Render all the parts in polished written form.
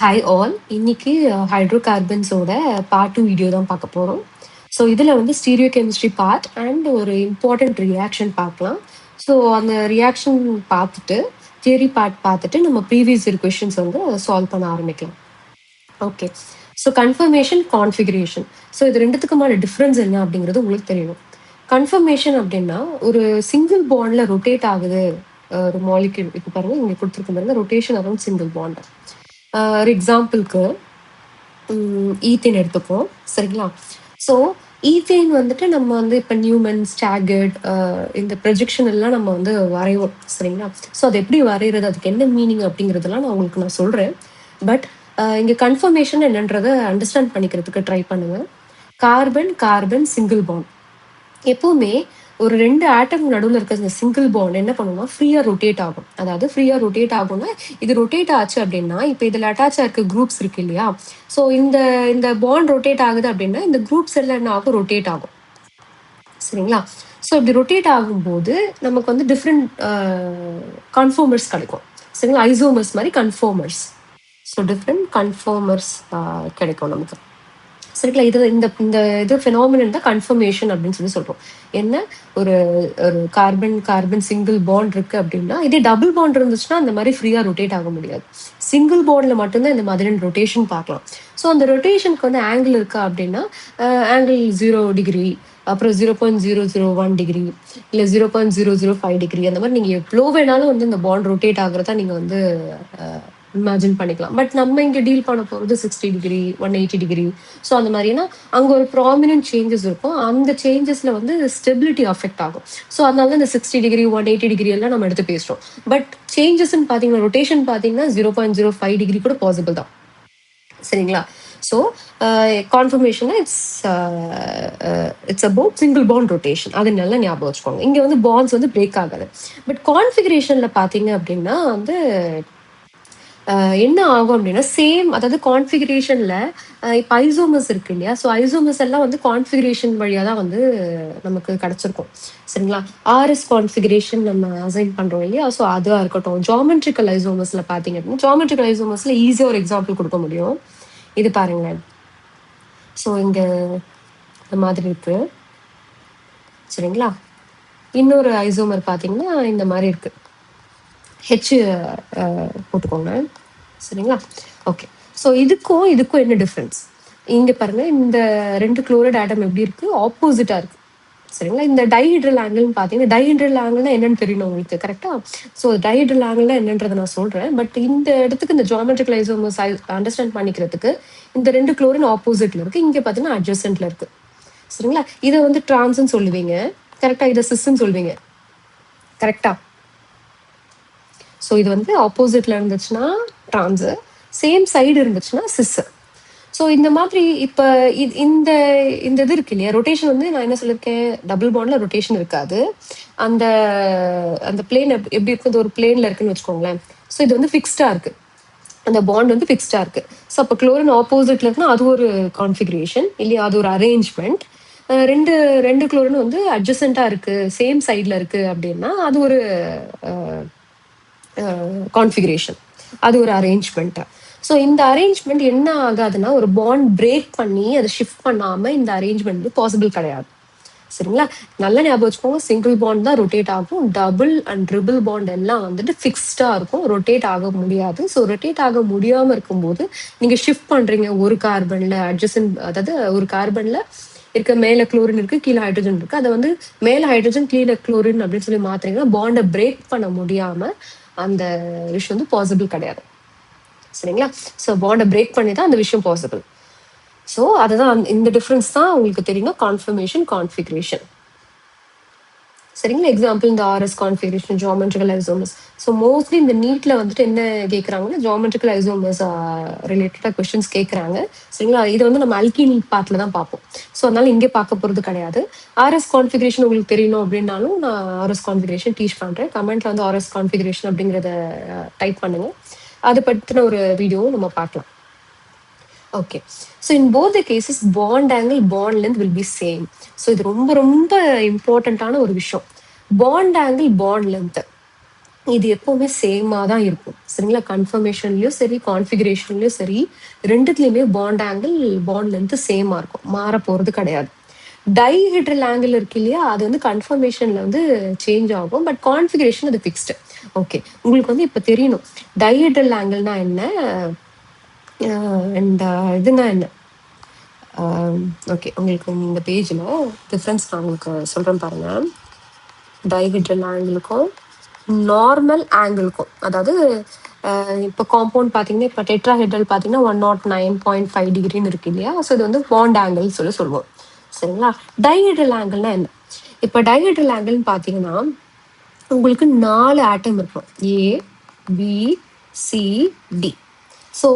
Hi all. இன்னைக்கு ஹைட்ரோகார்பன்ஸோட part 2 video தான் பார்க்க போகிறோம். ஸோ இதில் வந்து ஸ்டீரியோ கெமிஸ்ட்ரி பார்ட் அண்ட் ஒரு இம்பார்ட்டன்ட் ரியாக்ஷன் பார்க்கலாம். ஸோ அந்த ரியாக்ஷன் பார்த்துட்டு தியரி பார்ட் பார்த்துட்டு நம்ம ப்ரீவியஸ் இயர் கொஷின்ஸ் வந்து சால்வ் பண்ண ஆரம்பிக்கலாம். Okay, so confirmation, configuration. So இது ரெண்டுத்துக்குமான டிஃப்ரென்ஸ் என்ன அப்படிங்கிறது உங்களுக்கு தெரியணும். கன்ஃபர்மேஷன் அப்படின்னா ஒரு சிங்கிள் பாண்டில் ரொட்டேட் ஆகுது ஒரு மாலிக்யூல். இப்போ பாருங்க இங்கே கொடுத்துருக்க பாருங்க, ரொட்டேஷன் அரௌண்ட் சிங்கிள் பாண்ட். ஒரு எக்ஸாம்பிளுக்கு ஈத்தேன் எடுத்துப்போம், சரிங்களா? ஸோ ஈத்தேன் வந்துட்டு நம்ம வந்து இப்போ நியூமன், ஸ்டாகர்ட், இந்த ப்ரொஜெக்ஷன் எல்லாம் நம்ம வந்து வரைவோம், சரிங்களா? ஸோ அது எப்படி வரைகிறது, அதுக்கு என்ன மீனிங் அப்படிங்கிறதெல்லாம் நான் சொல்கிறேன். பட் இங்கே கன்ஃபர்மேஷன் என்னன்றதை அண்டர்ஸ்டாண்ட் பண்ணிக்கிறதுக்கு ட்ரை பண்ணுங்க. Carbon carbon single bond. எப்பவுமே ஒரு ரெண்டு ஆட்டம் நடுவில் இருக்க இந்த சிங்கிள் பாண்ட் என்ன பண்ணுவோம்னா ஃப்ரீயாக ரொட்டேட் ஆகும். அதாவது ஃப்ரீயாக ரொட்டேட் ஆகும்னா இது ரொட்டேட் ஆச்சு அப்படின்னா இப்போ இதில் அட்டாச்சாக இருக்க குரூப்ஸ் இருக்கு இல்லையா? ஸோ இந்த இந்த பாண்ட் ரொட்டேட் ஆகுது அப்படின்னா இந்த குரூப்ஸ் எல்லாம் என்ன ஆகும், ரொட்டேட் ஆகும், சரிங்களா? ஸோ இப்படி ரொட்டேட் ஆகும்போது நமக்கு வந்து டிஃப்ரெண்ட் கன்ஃபார்மர்ஸ் கிடைக்கும், சரிங்களா? ஐசோமர்ஸ் மாதிரி கன்ஃபார்மர்ஸ். ஸோ டிஃப்ரெண்ட் கன்ஃபார்மர்ஸ் கிடைக்கும் நமக்கு, சரிங்களா? இது இந்த இந்த இது ஃபினாமினன் தான் கன்ஃபர்மேஷன் அப்படின்னு சொல்றோம். என்ன, ஒரு ஒரு கார்பன் கார்பன் சிங்கிள் பாண்ட் இருக்கு அப்படின்னா, இதே டபுள் பாண்ட் இருந்துச்சுன்னா அந்த மாதிரி ஃப்ரீயா ரொட்டேட் ஆக முடியாது. சிங்கிள் பாண்ட்ல மட்டும்தான் இந்த மாதிரி ரொட்டேஷன் பார்க்கலாம். ஸோ அந்த ரொட்டேஷனுக்கு வந்து ஆங்கிள் இருக்கா அப்படின்னா ஆங்கிள் 0°, அப்புறம் 0.001°, இல்லை 0.005°, அந்த மாதிரி நீங்க எவ்வளோ வேணாலும் வந்து இந்த பாண்ட் ரொட்டேட் ஆகுறதா நீங்க வந்து இமேஜின் பண்ணிக்கலாம். பட் நம்ம இங்கே டீல் பண்ண போகிறது 60°, 180°. ஸோ அந்த மாதிரினா அங்கே ஒரு ப்ராமினன்ட் சேஞ்சஸ் இருக்கும். அந்த சேஞ்சஸில் வந்து ஸ்டெபிலிட்டி அஃபெக்ட் ஆகும். ஸோ அதனால தான் இந்த 60°, 180° எல்லாம் நம்ம எடுத்து பேசுகிறோம். பட் சேஞ்சஸ்ன்னு பார்த்தீங்கன்னா, ரொட்டேஷன் பார்த்தீங்கன்னா 0.05° கூட பாசிபிள் தான், சரிங்களா? So confirmation it's about single bond rotation. அது நல்லா ஞாபகம் வச்சுக்கோங்க. இங்கே வந்து பாண்ட்ஸ் வந்து பிரேக் ஆகாது. பட் கான்ஃபிகரேஷனில் பார்த்தீங்க அப்படின்னா வந்து என்ன ஆகும் அப்படின்னா சேம், அதாவது கான்ஃபிகரேஷன்ல இப்போ ஐசோமஸ் இருக்கு இல்லையா? ஸோ ஐசோமஸ் எல்லாம் வந்து கான்ஃபிகரேஷன் வழியாக தான் வந்து நமக்கு கிடைச்சிருக்கும், சரிங்களா? ஆர்எஸ் கான்ஃபிகரேஷன் நம்ம அசைன் பண்றோம் இல்லையா? ஸோ அதுவாக இருக்கட்டும். ஜாமெட்ரிக்கல் ஐசோமஸ்ல பார்த்தீங்க அப்படின்னா ஜாமெட்ரிக்கல் ஐசோமஸ்ல ஈஸியாக ஒரு எக்ஸாம்பிள் கொடுக்க முடியும். இது பாருங்களேன். ஸோ இங்க இந்த மாதிரி இருக்கு, சரிங்களா? இன்னொரு ஐசோமர் பார்த்தீங்கன்னா இந்த மாதிரி இருக்கு, ஹெச் போட்டுக்கோங்க, சரிங்களா? ஓகே, ஸோ இதுக்கும் என்ன டிஃப்ரென்ஸ் இங்க பாருங்க. இந்த ரெண்டு குளோரைட் ஆட்டம் எப்படி இருக்கு, ஆப்போசிட்டா இருக்கு, சரிங்களா? இந்த டைஹெட்ரல் ஆங்கிள்னு பார்த்தீங்கன்னா, டைஹெட்ரல் ஆங்கிள்னா என்னன்னு தெரியணும் உங்களுக்கு, கரெக்டா? ஸோ டைஹெட்ரல் ஆங்கிள்னா என்னன்றதை நான் சொல்றேன். பட் இந்த இடத்துக்கு இந்த ஜியோமெட்ரிக்கல் ஐசோமர்ஸ் அண்டர்ஸ்டாண்ட் பண்ணிக்கிறதுக்கு இந்த ரெண்டு குளோரின் ஆப்போசிட்ல இருக்கு, இங்க பார்த்தீங்கன்னா அட்ஜசன்ட்ல இருக்கு, சரிங்களா? இதை வந்து டிரான்ஸ்ன்னு சொல்லுவீங்க, கரெக்டா? இதை சிஸ்ன்னு சொல்லுவீங்க, கரெக்டா? ஸோ இது வந்து ஆப்போசிட்ல இருந்துச்சுன்னா டிரான்ஸ், சேம் சைடு இருந்துச்சுன்னா சிஸ். ஸோ இந்த மாதிரி இப்போ இந்த இது இருக்கு இல்லையா, ரொட்டேஷன் வந்து நான் என்ன சொல்லியிருக்கேன், டபுள் பாண்ட்ல ரொட்டேஷன் இருக்காது. அந்த அந்த பிளேன் எப்படி இருக்குது, ஒரு பிளேன்ல இருக்குன்னு வச்சுக்கோங்களேன். ஸோ இது வந்து ஃபிக்ஸ்டா இருக்கு, அந்த பாண்ட் வந்து ஃபிக்ஸ்டா இருக்கு. ஸோ அப்போ குளோரின் ஆப்போசிட்ல இருக்குன்னா அது ஒரு கான்ஃபிகரேஷன் இல்லையா, அது ஒரு அரேஞ்ச்மெண்ட். ரெண்டு ரெண்டு குளோரின் வந்து அட்ஜசண்டா இருக்கு, சேம் சைட்ல இருக்கு அப்படின்னா அது ஒரு கான்ஃபிகரேஷன், அது ஒரு அரேஞ்ச்மெண்ட். ஸோ இந்த அரேஞ்ச்மெண்ட் என்ன ஆகாதுன்னா ஒரு பாண்ட் பிரேக் பண்ணி அதை ஷிஃப்ட் பண்ணாம இந்த அரேஞ்ச்மெண்ட் வந்து பாசிபிள் கிடையாது, சரிங்களா? நல்ல ஞாபகம் வச்சுக்கோங்க. சிங்கிள் பாண்ட் தான் ரொட்டேட் ஆகும், டபுள் அண்ட் ட்ரிபிள் பாண்ட் எல்லாம் வந்துட்டு ஃபிக்ஸ்டா இருக்கும், ரொட்டேட் ஆக முடியாது. ஸோ ரொட்டேட் ஆக முடியாம இருக்கும்போது நீங்க ஷிஃப்ட் பண்றீங்க ஒரு கார்பன்ல அட்ஜசன்ட், அதாவது ஒரு கார்பன்ல இருக்க மேல குளோரின் இருக்கு, கீழே ஹைட்ரஜன் இருக்கு, அதை வந்து மேல ஹைட்ரஜன் கீழே குளோரின் அப்படின்னு சொல்லி மாத்துறீங்கன்னா பாண்டை பிரேக் பண்ண முடியாம அந்த விஷயம் வந்து பாசிபிள் கிடையாது, சரிங்களா? ஸோ பாண்டை பிரேக் பண்ணி தான் அந்த விஷயம் பாசிபிள். ஸோ அதுதான் இந்த டிஃப்ரென்ஸ் தான் உங்களுக்கு தெரியணும், கான்ஃபர்மேஷன், கான்ஃபிகரேஷன், சரிங்களா? எக்ஸாம்பிள் இந்த RS configuration, geometrical isomers. So mostly இந்த நீட்ல வந்துட்டு என்ன கேட்குறாங்கன்னா ஜியோமெட்ரிக்கல் ஐசோமர்ஸ் ரிலேட்டடாக கொஸ்டின்ஸ் கேட்குறாங்க, சரிங்களா? இது வந்து நம்ம அல்கீனி பார்ட்ல தான் பார்ப்போம். ஸோ அதனால இங்கே பார்க்க போகிறது கிடையாது. ஆர்எஸ் கான்ஃபிகரேஷன் உங்களுக்கு தெரியணும் அப்படின்னாலும் நான் ஆர்எஸ் கான்ஃபிகரேஷன் டீச் பண்ணுறேன். கமெண்ட்ல வந்து ஆர்எஸ் கான்ஃபிகரேஷன் அப்படிங்கிறத டைப் பண்ணுங்க, அதை பற்றின ஒரு வீடியோவும் நம்ம பார்க்கலாம். Okay, so in both the cases bond angle, bond length will be same. So இது ரொம்ப ரொம்ப இம்பார்ட்டண்ட்டான ஒரு விஷயம், பாண்ட் ஆங்கிள், பாண்ட் லென்த். இது எப்பவுமே சேமா தான் இருக்கும். சரிங்களா? கன்ஃபர்மேஷன்லயும் சரி, கான்ஃபிகரேஷன்லயும் சரி, 2த்துலயுமே பாண்ட் ஆங்கிள், பாண்ட் லென்த் சேமா இருக்கும். மாற போறது கிடையாது. டைஹெட்ரல் ஆங்கிள் இருக்கு இல்லையா? அது வந்து கன்ஃபர்மேஷன்ல வந்து சேஞ்ச் ஆகும். பட் கான்ஃபிகரேஷன் அது ஃபிக்ஸ்டு. ஓகே. உங்களுக்கு வந்து இப்ப தெரியணும். டைஹெட்ரல் ஆங்கிள்னா என்ன? அண்ட் இதுனா என்ன? ஓகே. உங்களுக்கு இந்த பேஜ்ல டிஃபரன்ஸ் நான் உங்களுக்கு சொல்றேன் பாருங்க. டைஹெட்ரல் ஆங்கிளுக்கும் நார்மல் ஆங்கிளுக்கும், அதாவது இப்போ காம்பவுண்ட் பார்த்தீங்கன்னா, இப்போ டெட்ராஹெட்ரல் பார்த்தீங்கன்னா 109.5 டிகிரின்னு இருக்கு இல்லையா? ஸோ இது வந்து பாண்ட் ஆங்கிள் சொல்லுவோம். சரிங்களா? டைஹெட்ரல் ஆங்கிள்னா என்ன? இப்போ டைஹெட்ரல் ஆங்கிள்னு பார்த்தீங்கன்னா, உங்களுக்கு 4 ஆட்டம் இருக்கும். ஏ, பி, சி, டி. ஸோ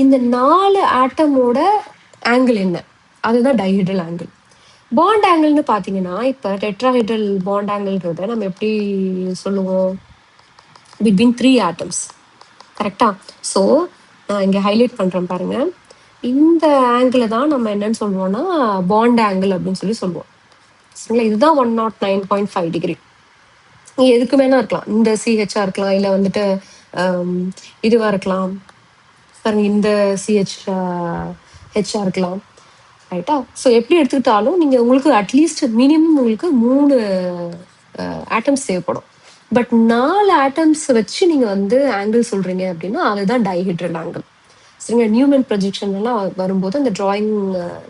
இந்த 4 ஆட்டமோட ஆங்கிள் என்ன? அதுதான் டைஹெட்ரல் ஆங்கிள். பாண்ட் ஆங்கிள்னு பார்த்தீங்கன்னா, இப்போ டெட்ராஹெட்ரல் பாண்ட் ஆங்கிள்ன்றத நம்ம எப்படி சொல்லுவோம்? Between 3 atoms. கரெக்டா? ஸோ நான் இங்கே ஹைலைட் பண்ணுறேன் பாருங்க. இந்த ஆங்கிளை தான் நம்ம என்னன்னு சொல்லுவோம்னா பாண்ட் ஆங்கிள் அப்படின்னு சொல்லுவோம். சரிங்களா? இதுதான் 109.5 டிகிரி. நீங்க எதுக்கு வேணா இருக்கலாம். இந்த சிஹெச்ஆ இருக்கலாம், இல்லை வந்துட்டு இதுவா இருக்கலாம் பாருங்க, இந்த சிஹெச் ஹெச்ஆ இருக்கலாம். ரைட்டா? ஸோ எப்படி எடுத்துக்கிட்டாலும் நீங்க உங்களுக்கு அட்லீஸ்ட் மினிமம் உங்களுக்கு 3 ஆட்டம்ஸ் தேவைப்படும். பட் 4 ஆட்டம்ஸ் வச்சு நீங்க வந்து ஆங்கிள் சொல்றீங்க அப்படின்னா அதுதான் டைஹெட்ரல் ஆங்கிள். சரிங்க? நியூமன் ப்ரொஜெக்ஷன் எல்லாம் வரும்போது அந்த டிராயிங்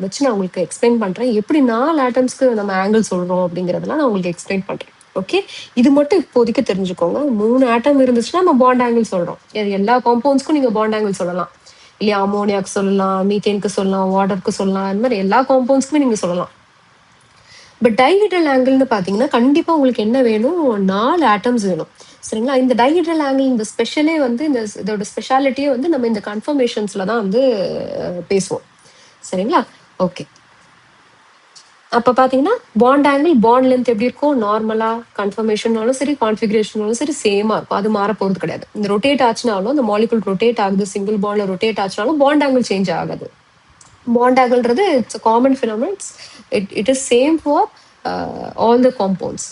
வச்சு நான் உங்களுக்கு எக்ஸ்பிளைன் பண்றேன். எப்படி 4 ஆட்டம்ஸ்க்கு நம்ம ஆங்கிள் சொல்றோம் அப்படிங்கறதெல்லாம் நான் உங்களுக்கு எக்ஸ்பிளைன் பண்றேன். ஓகே? இது மட்டும் இப்போதைக்கு தெரிஞ்சுக்கோங்க. 3 ஆட்டம் இருந்துச்சுன்னா நம்ம பாண்ட் ஆங்கிள் சொல்றோம். எல்லா காம்பவுண்ட்ஸ்க்கும் நீங்க பாண்ட் ஆங்கிள் சொல்லலாம் இல்லையா? அமோனியாக்கு சொல்லலாம், மீத்தேனுக்கு சொல்லலாம், வாட்டருக்கு சொல்லலாம். இந்த மாதிரி எல்லா காம்பவுண்ட்ஸ்க்குமே நீங்க சொல்லலாம். பட் டைஹெட்ரல் ஆங்கிள்னு பார்த்தீங்கன்னா கண்டிப்பா உங்களுக்கு என்ன வேணும்? 4 ஆட்டம்ஸ் வேணும். சரிங்களா? இந்த டைஹெட்ரல் ஆங்கிள் இந்த ஸ்பெஷலே வந்து இதோட ஸ்பெஷாலிட்டியே வந்து நம்ம இந்த கன்ஃபர்மேஷன்ஸ்ல தான் வந்து பேசுவோம். சரிங்களா? ஓகே. அப்ப பாத்தீங்கன்னா பாண்ட் ஆங்கிள், பாண்ட் லென்த் எப்படி இருக்கும்? நார்மலா கன்ஃபர்மேஷன்னாலும் சரி, கான்ஃபிகரேஷனாலும் சரி சேமா இருக்கும். அது மாற போறது கிடையாது. இந்த ரொட்டேட் ஆச்சுனாலும், இந்த மாலிகுல் ரொட்டேட் ஆகுது, சிங்கிள் பாண்ட்ல ரொட்டேட் ஆச்சுனாலும் பாண்ட் ஆங்கிள் சேஞ்ச் ஆகாது. பாண்ட் ஆங்கிள்ன்றது it's common phenomenon. It is same for all the compounds.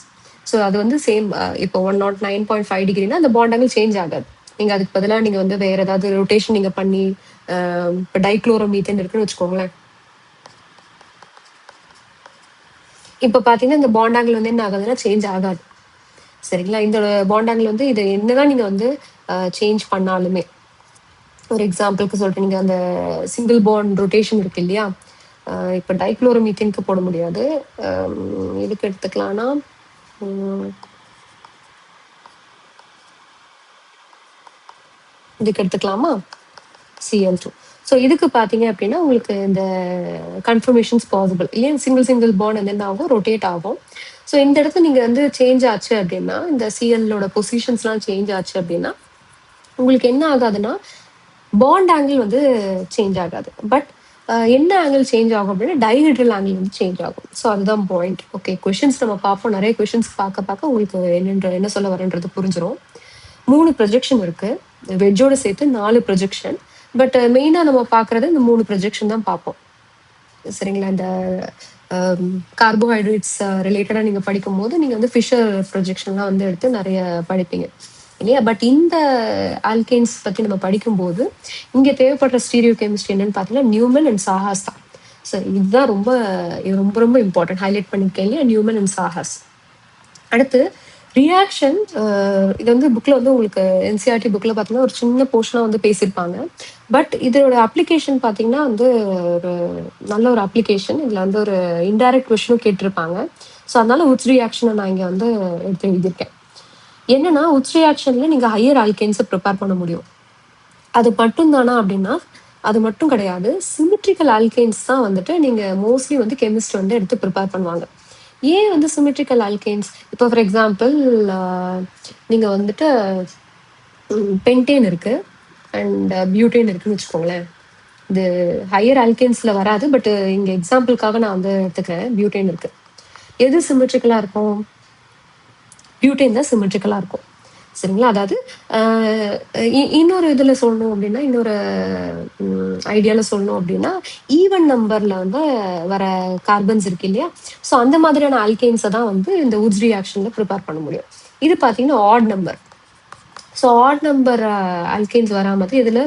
So அது வந்து சேம். இப்போ 109.5 டிகிரினா அந்த பாண்ட் ஆங்கிள் சேஞ்ச் ஆகாது. நீங்க அதுக்கு பதிலாக நீங்க வந்து வேற ஏதாவது ரொட்டேஷன் நீங்க பண்ணி, இப்போ டைக்ளோரோமீத்தேன் இருக்குன்னு வச்சுக்கோங்களேன். இப்போ பார்த்தீங்கன்னா இந்த பாண்ட் ஆங்கிள் வந்து என்ன ஆகாதுன்னா சேஞ்ச் ஆகாது. சரிங்களா? இந்த பாண்ட் ஆங்கிள் வந்து இது என்னதான் நீங்க வந்து சேஞ்ச் பண்ணாலுமே, ஒரு எக்ஸாம்பிளுக்கு சொல்றேன், நீங்க அந்த சிங்கிள் பாண்ட் ரொட்டேஷன் இருக்கு இல்லையா? இப்போ டைக்ளோரோமீத்தேனுக்கு போட முடியாது. இதுக்கு எடுத்துக்கலாம்னா இதுக்கு எடுத்துக்கலாமா? Cl2. ஸோ இதுக்கு பார்த்தீங்க அப்படின்னா உங்களுக்கு இந்த கன்ஃபர்மேஷன்ஸ் பாசிபிள் இல்லையா? சிங்கிள் பாண்ட் வந்து என்ன ஆகும்? ரொட்டேட் ஆகும். ஸோ இந்த இடத்துல நீங்க வந்து சேஞ்ச் ஆச்சு அப்படின்னா, இந்த சிஎல்லோட பொசிஷன்ஸ்லாம் சேஞ்ச் ஆச்சு அப்படின்னா உங்களுக்கு என்ன ஆகாதுன்னா பாண்ட் ஆங்கிள் வந்து சேஞ்ச் ஆகாது. பட் என்ன ஆங்கிள் சேஞ்ச் ஆகும் அப்படின்னா டைஹெட்ரல் ஆங்கிள் வந்து சேஞ்ச் ஆகும். ஸோ அதுதான் பாயிண்ட். ஓகே, கொஷின்ஸ் நம்ம பார்ப்போம். நிறைய கொஷின்ஸ் பார்க்க உங்களுக்கு என்ன சொல்ல வரன்றது புரிஞ்சிடும். 3 ப்ரொஜெக்ஷன் இருக்கு. வெஜ்ஜோட சேர்த்து 4 ப்ரொஜெக்ஷன். பட் மெயினாக நம்ம பார்க்கறது இந்த 3 ப்ரொஜெக்ஷன் தான் பார்ப்போம். சரிங்களா? இந்த கார்போஹைட்ரேட்ஸ் ரிலேட்டடாக நீங்கள் படிக்கும் போது நீங்கள் வந்து ஃபிஷர் ப்ரொஜெக்ஷன்லாம் வந்து எடுத்து நிறைய படிப்பீங்க இல்லையா? பட் இந்த ஆல்கேன்ஸ் பற்றி நம்ம படிக்கும்போது இங்கே தேவைப்படுற ஸ்டீரியோ கெமிஸ்ட்ரி என்னன்னு பார்த்தீங்கன்னா நியூமன் அண்ட் சாஹாஸ் தான். ஸோ இதுதான் ரொம்ப ரொம்ப ரொம்ப இம்பார்ட்டன்ட். ஹைலைட் பண்ணியிருக்கேன் இல்லையா? நியூமன் அண்ட் சாஹாஸ். அடுத்து ரியாக்ஷன். இது வந்து புக்கில் வந்து உங்களுக்கு என்சிஆர்டி புக்கில் பார்த்தீங்கன்னா ஒரு சின்ன போர்ஷனாக வந்து பேசியிருப்பாங்க. பட் இதோட அப்ளிகேஷன் பார்த்தீங்கன்னா வந்து ஒரு நல்ல ஒரு அப்ளிகேஷன். இதில் வந்து ஒரு இன்டைரக்ட் கொஷனும் கேட்டிருப்பாங்க. ஸோ அதனால உட்ஸ் ரியாக்ஷனை நான் இங்கே வந்து எடுத்து எழுதியிருக்கேன். என்னன்னா உட்ஸ் ரியாக்ஷனில் நீங்கள் ஹையர் ஆல்கேன்ஸை ப்ரிப்பேர் பண்ண முடியும். அது மட்டும் தானா அப்படின்னா அது மட்டும் கிடையாது. சிமெட்ரிக்கல் ஆல்கேன்ஸ் தான் வந்துட்டு நீங்கள் மோஸ்ட்லி வந்து கெமிஸ்ட் வந்து எடுத்து ப்ரிப்பேர் பண்ணுவாங்க. ஏன் வந்து சிமெட்ரிக்கல் ஆல்கேன்ஸ்? இப்போ ஃபார் எக்ஸாம்பிள் நீங்க வந்துட்டு பென்டேன் இருக்கு அண்ட் பியூட்டேன் இருக்குன்னு வச்சுக்கோங்களேன். இது ஹையர் ஆல்கேன்ஸ்ல வராது. பட் இங்க எக்ஸாம்பிளுக்காக நான் வந்து எடுத்துக்கிறேன். பியூட்டேன் இருக்கு. எது சிமெட்ரிக்கலா இருக்கும்? பியூட்டேன் தான் சிமெட்ரிக்கலா இருக்கும். சரிங்களா? அதாவது இன்னொரு இதுல சொல்லணும் அப்படின்னா, இன்னொரு ஐடியால சொல்லணும் அப்படின்னா, ஈவன் நம்பர்ல வந்து வர கார்பன்ஸ் இருக்கு இல்லையா? ஸோ அந்த மாதிரியான ஆல்கேன்ஸை தான் வந்து இந்த உட்ஸ் ரியாக்ஷன்ல ப்ரிப்பேர் பண்ண முடியும். இது பார்த்தீங்கன்னா add number. So add number alkanes வரா மாதிரி இதில்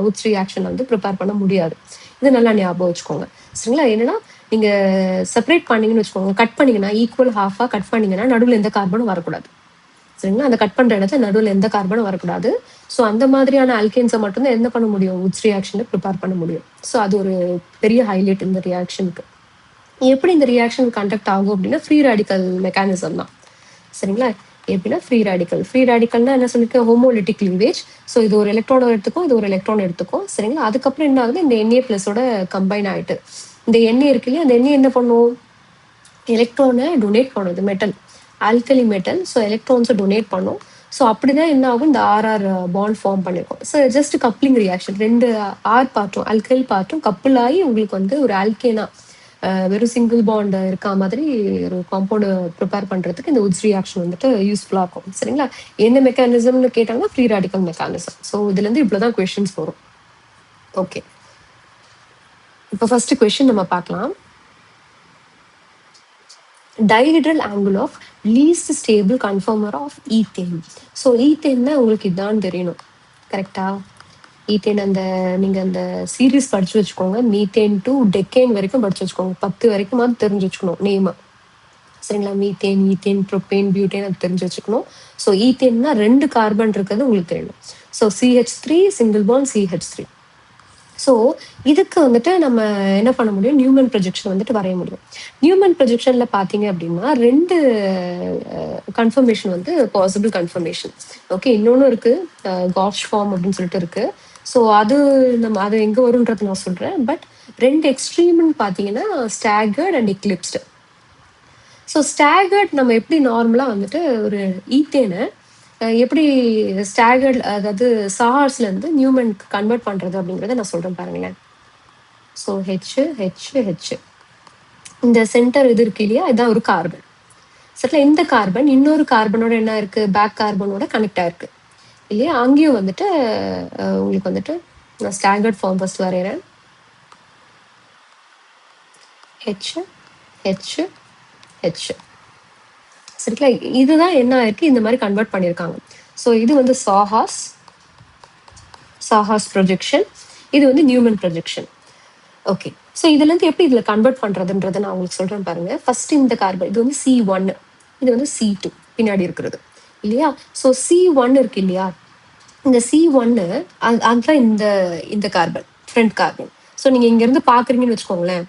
உட்ஸ் ரியாக்ஷன் வந்து ப்ரிப்பேர் பண்ண முடியாது. இது நல்லா ஞாபகம் வச்சுக்கோங்க. சரிங்களா? என்னன்னா நீங்கள் செப்பரேட் பண்ணீங்கன்னு வச்சுக்கோங்க, கட் பண்ணீங்கன்னா ஈக்குவல் ஹாஃபாக கட் பண்ணீங்கன்னா நடுவில் எந்த கார்பனும் வரக்கூடாது. சரிங்களா? அந்த கட் பண்ணுற இடத்துல நடுவில் எந்த கார்பனும் வரக்கூடாது. ஸோ அந்த மாதிரியான அல்கேன்ஸை மட்டும்தான் என்ன பண்ண முடியும், உட்ஸ் ரியாக்ஷனில் ப்ரிப்பேர் பண்ண முடியும். ஸோ அது ஒரு பெரிய ஹைலைட் இந்த ரியாக்ஷனுக்கு. எப்படி இந்த ரியாக்ஷன் கண்டக்ட் ஆகும் அப்படின்னா ஃப்ரீ ரேடிக்கல் மெக்கானிசம் தான். சரிங்களா? எப்படின்னா ஃப்ரீ ரேடிக்கல்னா என்ன சொல்லியிருக்கேன், ஹோமோலிட்டிக் லீவேஜ். ஸோ இது ஒரு எலக்ட்ரான் எடுத்துக்கும், இது ஒரு எலக்ட்ரான் எடுத்துக்கும். சரிங்களா? அதுக்கப்புறம் என்ன ஆகுது, இந்த Na+ஓட கம்பைன் ஆகிட்டு இந்த Na இருக்கு இல்லையா, அந்த Na என்ன பண்ணும், எலக்ட்ரானை டொனேட் பண்ணும். Metal, alkali metal. ஸோ எலக்ட்ரான்ஸை டொனேட் பண்ணும். ஸோ அப்படிதான் என்ன ஆகும், இந்த ஆர்ஆர் பாண்ட் ஃபார்ம் பண்ணிருக்கும். ஸோ ஜஸ்ட் கப்ளிங் ரியாக்ஷன், ரெண்டு ஆர் பார்ட்டும் அல்கைல் பார்ட்டும் கப்புள் ஆகி உங்களுக்கு வந்து ஒரு ஆல்கேனா வெறும் சிங்கிள் பாண்ட் இருக்கா மாதிரி ஒரு காம்பவுண்ட் ப்ரிப்பேர் பண்றதுக்கு இந்த உட்ஸ் ரியாக்ஷன் வந்துட்டு யூஸ்ஃபுல்லா இருக்கும். சரிங்களா? என்ன மெக்கானிசம்னு கேட்டாங்கன்னா ஃப்ரீ ரேடிக்கல் மெக்கானிசம். ஸோ இதுல இருந்து இவ்வளவுதான் கொஸ்டின்ஸ் வரும். ஓகே, இப்போ ஃபர்ஸ்ட் கொஸ்டின் நம்ம பார்க்கலாம். Dihedral angle of least stable conformer of ethane. So ஈத்தேன்னா உங்களுக்கு இதான் தெரியணும். கரெக்டா? ஈத்தேன் அந்த நீங்கள் அந்த சீரீஸ் படிச்சு வச்சுக்கோங்க. மீத்தேன் டு டெக்கேன் வரைக்கும் படிச்சு வச்சுக்கோங்க. 10 வரைக்கும் தெரிஞ்சு வச்சுக்கணும் நேம். சரிங்களா? மீத்தேன், ஈத்தேன், ப்ரோப்பேன், பியூட்டேன் அது தெரிஞ்சு வச்சுக்கணும். ஸோ ஈத்தேன்னா 2 கார்பன் இருக்கிறது உங்களுக்கு தெரியணும். So CH3 single bond CH3. So இதுக்கு வந்துட்டு நம்ம என்ன பண்ண முடியும், நியூமன் ப்ரொஜெக்ஷன் வந்துட்டு வரைய முடியும். நியூமன் ப்ரொஜெக்ஷன்ல பார்த்தீங்க அப்படின்னா 2 கன்ஃபர்மேஷன் வந்து பாசிபிள் கன்ஃபர்மேஷன். ஓகே, இன்னொன்று இருக்கு காஷ் ஃபார்ம் அப்படின்னு சொல்லிட்டு இருக்கு. ஸோ அது நம்ம அது எங்கே வரும்ன்றது நான் சொல்கிறேன். பட் 2 எக்ஸ்ட்ரீம்னு பார்த்தீங்கன்னா staggered and eclipsed. So staggered நம்ம எப்படி நார்மலாக வந்துட்டு ஒரு ஈத்தேனை எப்படி ஸ்டாகர்ட், அதாவது சார்ஸ்லேருந்து நியூமனுக்கு கன்வெர்ட் பண்ணுறது அப்படிங்கிறத நான் சொல்கிறேன் பாருங்களேன். ஸோ ஹெச் இந்த சென்டர் இது இருக்கு இல்லையா, இதுதான் ஒரு கார்பன். சரிங்களா? இந்த கார்பன் இன்னொரு கார்பனோட என்ன இருக்கு, பேக் கார்பனோட கனெக்ட் ஆயிருக்கு இல்லையா. அங்கேயும் வந்துட்டு உங்களுக்கு வந்துட்டு நான் ஸ்டாகர்ட் ஃபார்ம் ஃபர்ஸ்ட் வரைகிறேன். H H H. சரிங்களா? இதுதான் என்ன ஆயிருக்கு, இந்த மாதிரி கன்வெர்ட் பண்ணியிருக்காங்க. ஸோ இது வந்து சாஹாஸ் ப்ரொஜெக்ஷன், இது வந்து நியூமன் ப்ரொஜெக்ஷன். ஓகே, ஸோ இதுலேருந்து எப்படி இதில் கன்வெர்ட் பண்ணுறதுன்றதை நான் உங்களுக்கு சொல்கிறேன் பாருங்க. ஃபர்ஸ்ட் இந்த கார்பன் இது வந்து C1, இது வந்து C2 பின்னாடி இருக்கிறது இல்லையா. ஸோ C1 இருக்கு இல்லையா, இந்த C1 அதுதான் இந்த கார்பன், ஃப்ரண்ட் கார்பன். ஸோ நீங்கள் இங்கேருந்து பார்க்குறீங்கன்னு வச்சுக்கோங்களேன்,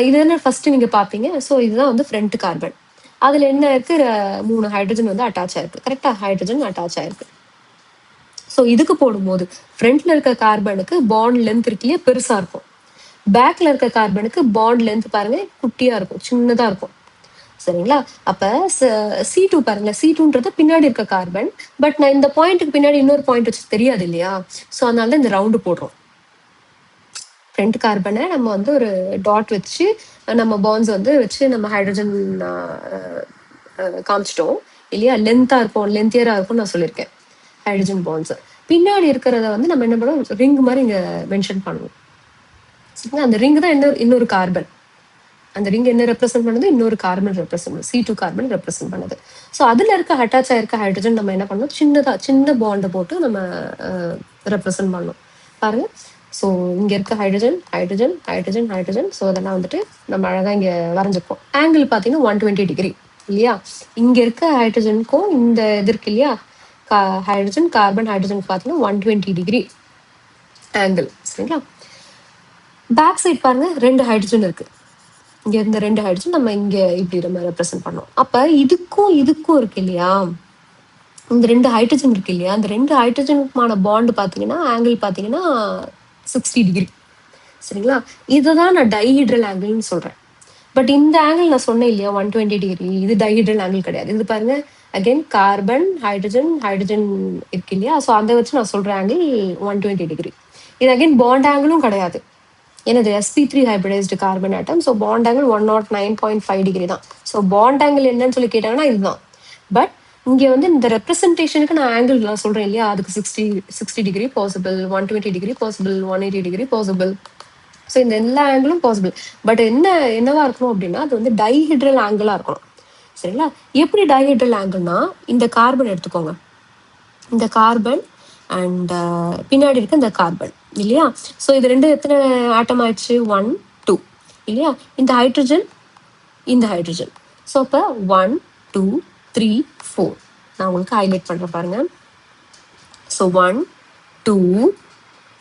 இது என்ன ஃபர்ஸ்ட் நீங்கள் பார்ப்பீங்க. ஸோ இதுதான் வந்து ஃப்ரண்ட் கார்பன். அதில் என்ன இருக்கு, 3 ஹைட்ரஜன் வந்து அட்டாச் ஆயிருக்கு. கரெக்டாக ஹைட்ரஜன் அட்டாச் ஆயிருக்கு. ஸோ இதுக்கு போடும்போது ஃப்ரண்ட்ல இருக்க கார்பனுக்கு பாண்ட் லென்த் இருக்குல்லையே பெருசா இருக்கும். பேக்ல இருக்க கார்பனுக்கு பாண்ட் லென்த் பாருங்க குட்டியா இருக்கும், சின்னதா இருக்கும். சரிங்களா? அப்ப C2 பாருங்க, C2ன்றது பின்னாடி இருக்க கார்பன். பட் நான் இந்த பாயிண்ட்டுக்கு பின்னாடி இன்னொரு பாயிண்ட் வச்சு தெரியாது இல்லையா. ஸோ அதனால இந்த ரவுண்டு போடுறோம். ஃப்ரண்ட் கார்பனை நம்ம வந்து ஒரு டாட் வச்சு நம்ம பாண்ட்ஸ் வந்து வச்சு நம்ம ஹைட்ரஜன் காமிச்சிட்டோம் இல்லையா. லென்த்தா இருக்கும், லென்த்தியரா இருக்கும் நான் சொல்லியிருக்கேன் ஹைட்ரஜன் பாண்ட்ஸ். பின்னாடி இருக்கிறத வந்து நம்ம என்ன பண்ணுவோம், ரிங் மாதிரி இங்க மென்ஷன் பண்ணுவோம். சரிங்களா? அந்த ரிங் தான் இன்னொரு கார்பன். அந்த ரிங் என்ன ரெப்ரசென்ட் பண்ணுது, இன்னொரு கார்பன் ரெப்ரசென்ட் பண்ணுது, C2 கார்பன் ரெப்ரசென்ட் பண்ணுது. ஸோ அதுல இருக்க அட்டாச் ஆயிருக்க ஹைட்ரஜன் நம்ம என்ன பண்ணோம், சின்ன பாண்டை போட்டு நம்ம ரெப்ரசென்ட் பண்ணோம் பாருங்க. ஸோ இங்க இருக்க hydrogen hydrogen hydrogen hydrogen. So அதெல்லாம் வந்துட்டு நம்ம அழகா இங்க வரைஞ்சிருப்போம். ஆங்கிள் பார்த்தீங்கன்னா 120 டிகிரி இல்லையா. இங்க இருக்க ஹைட்ரஜனுக்கும் இந்த இது இருக்கு இல்லையா, ஹைட்ரஜன் கார்பன் ஹைட்ரஜன் பார்த்தீங்கன்னா 120 டிகிரி ஆங்கிள். சரிங்களா? பேக் சைட் பாருங்க, 2 ஹைட்ரஜன் இருக்கு. இங்க இருந்த 2 ஹைட்ரஜன் நம்ம இங்க இப்படி நம்ம ரெப்ரசென்ட் பண்ணோம். அப்ப இதுக்கும் இருக்கு இல்லையா, இந்த 2 ஹைட்ரஜன் இருக்கு இல்லையா, அந்த 2 ஹைட்ரஜனுக்குமான பாண்ட் பாத்தீங்கன்னா ஆங்கிள் பாத்தீங்கன்னா 60 டிகிரி. சரிங்களா? இதுதான் நான் டைஹீட்ரல் ஆங்கிள்னு சொல்றேன். பட் இந்த ஆங்கிள் நான் சொன்னேன் இல்லையா 120 டிகிரி, இது டைஹீட்ரல் ஆங்கிள் கிடையாது. இது பாருங்க அகைன் கார்பன் ஹைட்ரஜன் ஹைட்ரஜன் இருக்கு இல்லையா. ஸோ அதை வச்சு நான் சொல்ற ஆங்கிள் 120 டிகிரி. இது அகைன் பாண்ட் ஆங்கிளும் கிடையாது, எனது sp3 hybridised carbon atom. So bond angle 109.5 degree தான். ஸோ பாண்ட் ஆங்கிள் என்னன்னு சொல்லி கேட்டாங்கன்னா இதுதான். பட் இங்கே வந்து இந்த ரெப்ரசன்டேஷனுக்கு நான் ஆங்கிள் நான் சொல்றேன் இல்லையா, அதுக்கு 60 degree possible, 120 degree possible, 180 degree possible. So இந்த எல்லா ஆங்கிளும் பாசிபிள். பட் என்னவா இருக்கணும் அப்படின்னா அது வந்து டைஹெட்ரல் ஆங்கிளா இருக்கணும். சரிங்களா? எப்படி டைஹெட்ரல் ஆங்கிள்னா, இந்த கார்பன் எடுத்துக்கோங்க, இந்த கார்பன் அண்ட் பின்னாடி இருக்க இந்த கார்பன் இல்லையா. ஸோ இது ரெண்டு எத்தனை ஆட்டம் ஆயிடுச்சு, 1 2 இல்லையா. இந்த ஹைட்ரஜன் இந்த ஹைட்ரஜன். ஸோ அப்போ 1 2 3 4 நான் உங்களுக்கு ஹைலைட் பண்ணுறேன் பாருங்க. ஸோ 1 2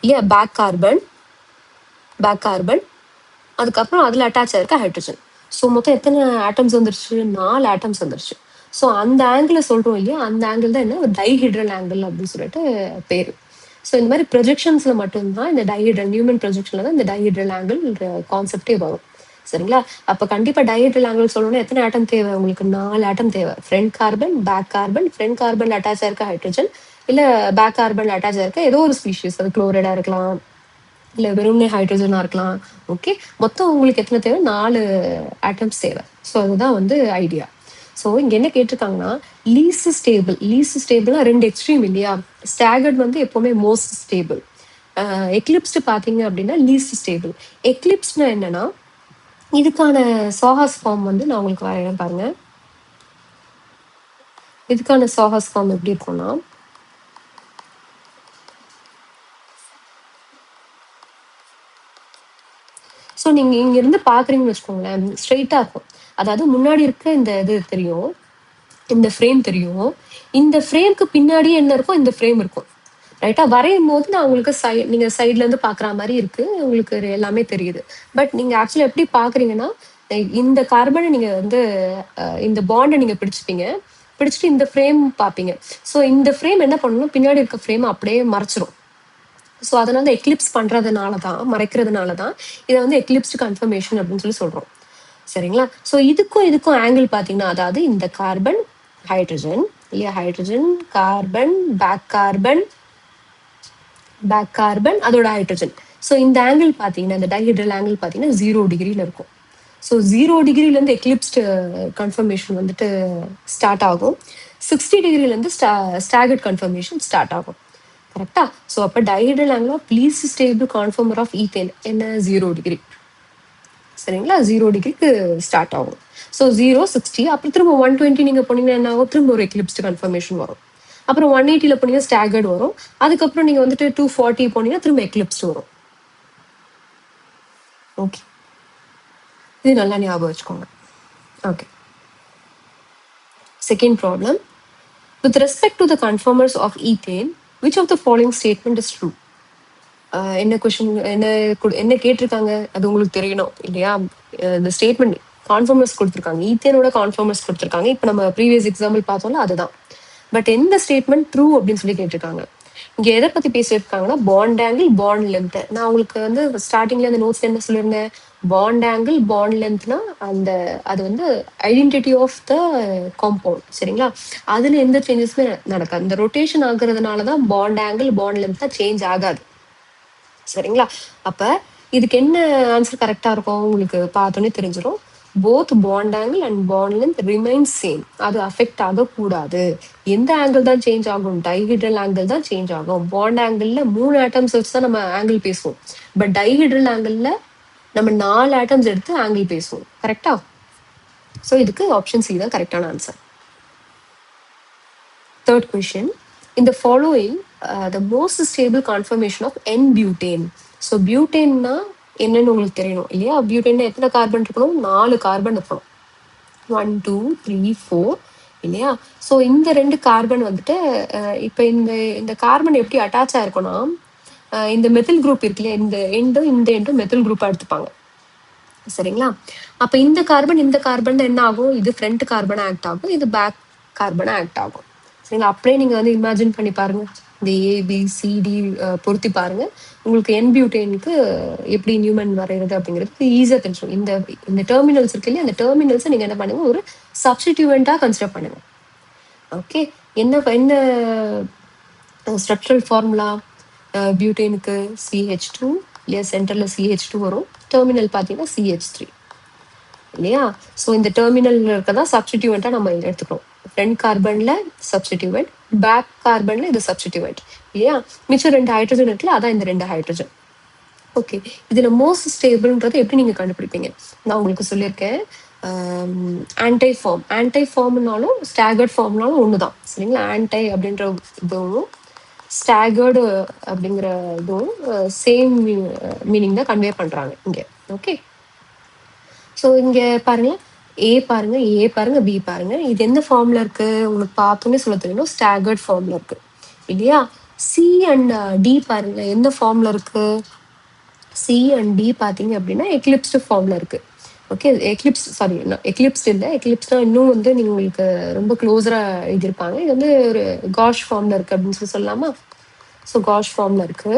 இல்லையா, பேக் கார்பன் அதுக்கப்புறம் அதில் அட்டாச் ஆயிருக்க ஹைட்ரஜன். ஸோ மொத்தம் எத்தனை ஆட்டம்ஸ் வந்துருச்சு, 4 ஆட்டம்ஸ் வந்துருச்சு. ஸோ அந்த ஆங்கிள் சொல்கிறோம் இல்லையா, அந்த ஆங்கிள் தான் என்ன, ஒரு டைஹெட்ரல் ஆங்கிள் அப்படின்னு சொல்லிட்டு பேர். ஸோ இந்த மாதிரி ப்ரொஜெக்ஷன்ஸில் மட்டும்தான் இந்த டைஹெட்ரல், நியூமன் ப்ரொஜெக்ஷனில் தான் இந்த டைஹெட்ரல் ஆங்கிள் கான்செப்டே வரும். சரிங்களா. அப்போ கண்டிப்பாக டைஹெட்ரல் ஆங்கிள் சொல்லணும்னா எத்தனை ஆட்டம் தேவை உங்களுக்கு, 4 ஆட்டம் தேவை. Front carbon, back carbon, front carbon attach ஆயிருக்க ஹைட்ரஜன், இல்லை பேக் கார்பன் அட்டாச் ஆயிருக்க ஏதோ ஒரு ஸ்பீஷிஸ், அது குளோரைடாக இருக்கலாம், இல்லை வெறும்னே ஹைட்ரஜனாக இருக்கலாம். ஓகே, மொத்தம் உங்களுக்கு எத்தனை தேவை, 4 ஆட்டம்ஸ் தேவை. ஸோ அதுதான் வந்து ஐடியா. ஸோ இங்கே என்ன கேட்டிருக்காங்கன்னா, லீஸ்ட் ஸ்டேபிள்னா 2 எக்ஸ்ட்ரீம் இல்லையா. ஸ்டாகர்ட் வந்து எப்போவுமே மோஸ்ட் ஸ்டேபிள், எக்லிப்ஸ்டு பார்த்தீங்க அப்படின்னா லீஸ்ட் ஸ்டேபிள். எக்லிப்ஸ்னா என்னன்னா, இதுக்கான சாஹாஸ் ஃபார்ம் வந்து நான் உங்களுக்கு வரையறேன் பாருங்க. இதுக்கான சாஹாஸ் ஃபார்ம் எப்படி இருக்கும்னா, ஸோ நீங்கள் இங்கேருந்து பார்க்குறீங்கன்னு வச்சுக்கோங்களேன், ஸ்ட்ரெயிட்டாக இருக்கும். அதாவது முன்னாடி இருக்க இந்த இது தெரியும், இந்த ஃப்ரேம் தெரியும், இந்த ஃப்ரேம்க்கு பின்னாடியே என்ன இருக்கும், இந்த ஃப்ரேம் இருக்கும். ரைட்டா. வரையும் போது நான் உங்களுக்கு நீங்க சைட்ல இருந்து பாக்குற மாதிரி இருக்கு, உங்களுக்கு எல்லாமே தெரியுது. பட் நீங்க ஆக்சுவலா எப்படி பாக்குறீங்கன்னா, இந்த கார்பனை நீங்க வந்து இந்த பாண்டை நீங்க பிடிச்சிட்டு இந்த ஃப்ரேம் பார்ப்பீங்க. ஸோ இந்த ஃப்ரேம் என்ன பண்ணணும், பின்னாடி இருக்க ஃப்ரேம் அப்படியே மறைச்சிரும். ஸோ அதனால எக்லிப்ஸ் பண்றதுனால தான், மறைக்கிறதுனால தான் இதை வந்து எக்லிப்ஸ்டு கன்ஃபர்மேஷன் அப்படின்னு சொல்லி சொல்றோம். சரிங்களா. ஸோ இதுக்கும் ஆங்கிள் பார்த்தீங்கன்னா, அதாவது இந்த கார்பன் ஹைட்ரஜன் இல்லையா, ஹைட்ரஜன் கார்பன் பேக் கார்பன் அதோட ஹைட்ரஜன். ஸோ இந்த ஆங்கிள் பார்த்தீங்கன்னா, இந்த டைஹெட்ரல் ஆங்கிள் பார்த்தீங்கன்னா 0 டிகிரியில் இருக்கும். ஸோ 0 டிகிரிலேருந்து எக்லிப்ஸ்டு கன்ஃபர்மேஷன் வந்துட்டு ஸ்டார்ட் ஆகும். 60 டிகிரிலேருந்து ஸ்டாகர்ட் கன்ஃபர்மேஷன் ஸ்டார்ட் ஆகும். கரெக்டா. ஸோ அப்போ dihedral angle of least stable conformer of ethane என்ன, 0 டிகிரி. சரிங்களா. 0 டிகிரிக்கு ஸ்டார்ட் ஆகும். ஸோ 0 60, அப்புறம் திரும்ப 120 நீங்கள் போனீங்கன்னா என்ன ஆகும், திரும்ப ஒரு எக்லிப்ஸ்டு கன்ஃபர்மேஷன் வரும். அப்புறம் 180 போனீங்கன்னா ஸ்டாகர்ட் வரும். அதுக்கப்புறம் நீங்கள் வந்துட்டு 240 போனீங்கன்னா திரும்ப எக்லிப்ஸ்டு வரும். ஓகே, இது நல்லா ஞாபகம் வச்சுக்கோங்க. Okay, second problem. With respect to the conformers of ethane, which of the following statement is true? என்ன கொஸ்டின், என்ன கேட்டிருக்காங்க அது உங்களுக்கு தெரியணும் இல்லையா. இந்த ஸ்டேட்மெண்ட் கான்ஃபார்மர்ஸ் கொடுத்துருக்காங்க, ஈத்தேனோட கான்ஃபார்மர்ஸ் கொடுத்துருக்காங்க. இப்போ நம்ம ப்ரீவியஸ் எக்ஸாம்பிள் பார்த்தோம்ல அதுதான். பட் எந்த ஸ்டேட்மெண்ட் ட்ரூ அப்படின்னு சொல்லி கேட்டிருக்காங்க. இங்க எதை பத்தி பேசியிருக்காங்கன்னா, பாண்ட் ஆங்கிள் பாண்ட் லென்த். நான் உங்களுக்கு வந்து ஸ்டார்டிங்ல அந்த நோட்ஸ்ல என்ன சொல்லியிருந்தேன், பாண்ட் ஆங்கிள் பாண்ட் லென்த்னா அந்த அது வந்து ஐடென்டிட்டி ஆஃப் த காம்பவுண்ட். சரிங்களா. அதுல எந்த சேஞ்சஸுமே நடக்காது. இந்த ரொட்டேஷன் ஆகுறதுனாலதான் bond angle bond length change ஆகாது. சரிங்களா. அப்ப இதுக்கு என்ன ஆன்சர் கரெக்டா இருக்கும் உங்களுக்கு பார்த்தோன்னே தெரிஞ்சிடும். Both bond angle and bond length remain same, அது அஃபெக்ட் ஆகக்கூடாது. எந்த ஆங்கிள் தான் சேஞ்ச் ஆகும், டைஹெட்ரல் ஆங்கிள் தான் சேஞ்ச் ஆகும். பாண்ட் ஆங்கிள்ல 3 ஆட்டம்ஸ் வச்சு தான் நம்ம ஆங்கிள் பேசுவோம். பட் டைஹெட்ரல் ஆங்கிள்ல நம்ம 4 ஆட்டம்ஸ் எடுத்து ஆங்கிள் பேசுவோம். கரெக்டா. ஸோ இதுக்கு ஆப்ஷன் சி தான் கரெக்டான answer. Third question. In the following, the most stable conformation of N-butane. So பியூட்டேன்னா என்னன்னு உங்களுக்கு தெரியணும் இல்லையா. பியூட்டேன்னா எத்தனை கார்பன் இருக்கணும், 4 கார்பன் இருக்கணும். 1 2 3 4 இல்லையா. ஸோ இந்த 2 கார்பன் வந்துட்டு இப்போ இந்த கார்பன் எப்படி அட்டாச் ஆயிருக்கும்னா, இந்த மெத்தில் குரூப் இருக்கு இல்லையா, இந்த எண்டும் மெத்தில் குரூப்பாக எடுத்துப்பாங்க. சரிங்களா. அப்போ இந்த கார்பன் தான் என்ன ஆகும், இது ஃப்ரண்ட் கார்பனாக ஆக்ட் ஆகும், இது பேக் கார்பனாக ஆக்ட் ஆகும். சரிங்களா. அப்படியே நீங்கள் வந்து இமேஜின் பண்ணி பாருங்க, இந்த ஏபிசிடி பொருத்தி பாருங்க, உங்களுக்கு N-பியூட்டேனுக்கு எப்படி நியூமன் வரைகிறது அப்படிங்கிறது ஈஸியாக தெரிஞ்சிடும். இந்த டெர்மினல்ஸ் இருக்கு இல்லையா, அந்த டெர்மினல்ஸை நீங்கள் என்ன பண்ணுங்க, ஒரு சப்ஸ்டிடியூவெண்ட்டாக கன்சிடர் பண்ணுங்க. ஓகே, என்ன ஸ்ட்ரக்சரல் ஃபார்முலா பியூட்டேனுக்கு, CH2 இல்லையா, சென்டரில் CH2 வரும், டெர்மினல் பார்த்தீங்கன்னா CH3 இல்லையா. ஸோ இந்த டெர்மினல் இருக்கதான் சப்ஸ்டிடியூவெண்ட்டாக நம்ம எடுத்துக்கிறோம். ஃப்ரண்ட் கார்பன்ல சப்ஸ்டிடியூவெண்ட், பேக் கார்பன்ல இது சப்ஸ்டிடியூவெண்ட் இல்லையா. மிச்சம் 2 ஹைட்ரஜன் இருக்குல்ல, அதான் இந்த 2 ஹைட்ரஜன். ஓகே, இதுல மோஸ்ட் ஸ்டேபிள்ன்றது எப்படி நீங்க கண்டுபிடிப்பீங்க, நான் உங்களுக்கு சொல்லியிருக்கேன். ஆன்டை ஃபார்ம்னாலும் ஸ்டாகர்ட் ஃபார்ம்னாலும் ஒன்று தான் சரிங்களா. ஆன்டை அப்படின்ற இதுவும் ஸ்டாகர்டு அப்படிங்கிற இதுவும் சேம் மீனிங் தான் கன்வே பண்ணுறாங்க இங்கே. ஓகே, ஸோ இங்கே பாருங்க, ஏ பாருங்க, பி பாருங்க. இது எந்த ஃபார்ம்ல இருக்கு உங்களுக்கு பார்த்தோன்னே சொல்ல தெரியணும், ஸ்டாகர்ட் ஃபார்ம்ல இருக்கு இல்லையா. சி அண்ட் டி பாருங்க எந்த ஃபார்ம்ல இருக்கு. சி அண்ட் டி பார்த்தீங்க அப்படின்னா எக்லிப்ஸ்டு ஃபார்ம்ல இருக்கு. ஓகே, எக்லிப்ஸ்ட் இல்லை, எக்லிப்ஸ்னா இன்னும் வந்து நீங்க உங்களுக்கு ரொம்ப க்ளோஸரா எழுதியிருப்பாங்க. இது வந்து ஒரு காஷ் ஃபார்ம்ல இருக்கு அப்படின்னு சொல்லலாமா. ஸோ காஷ் ஃபார்ம்ல இருக்கு.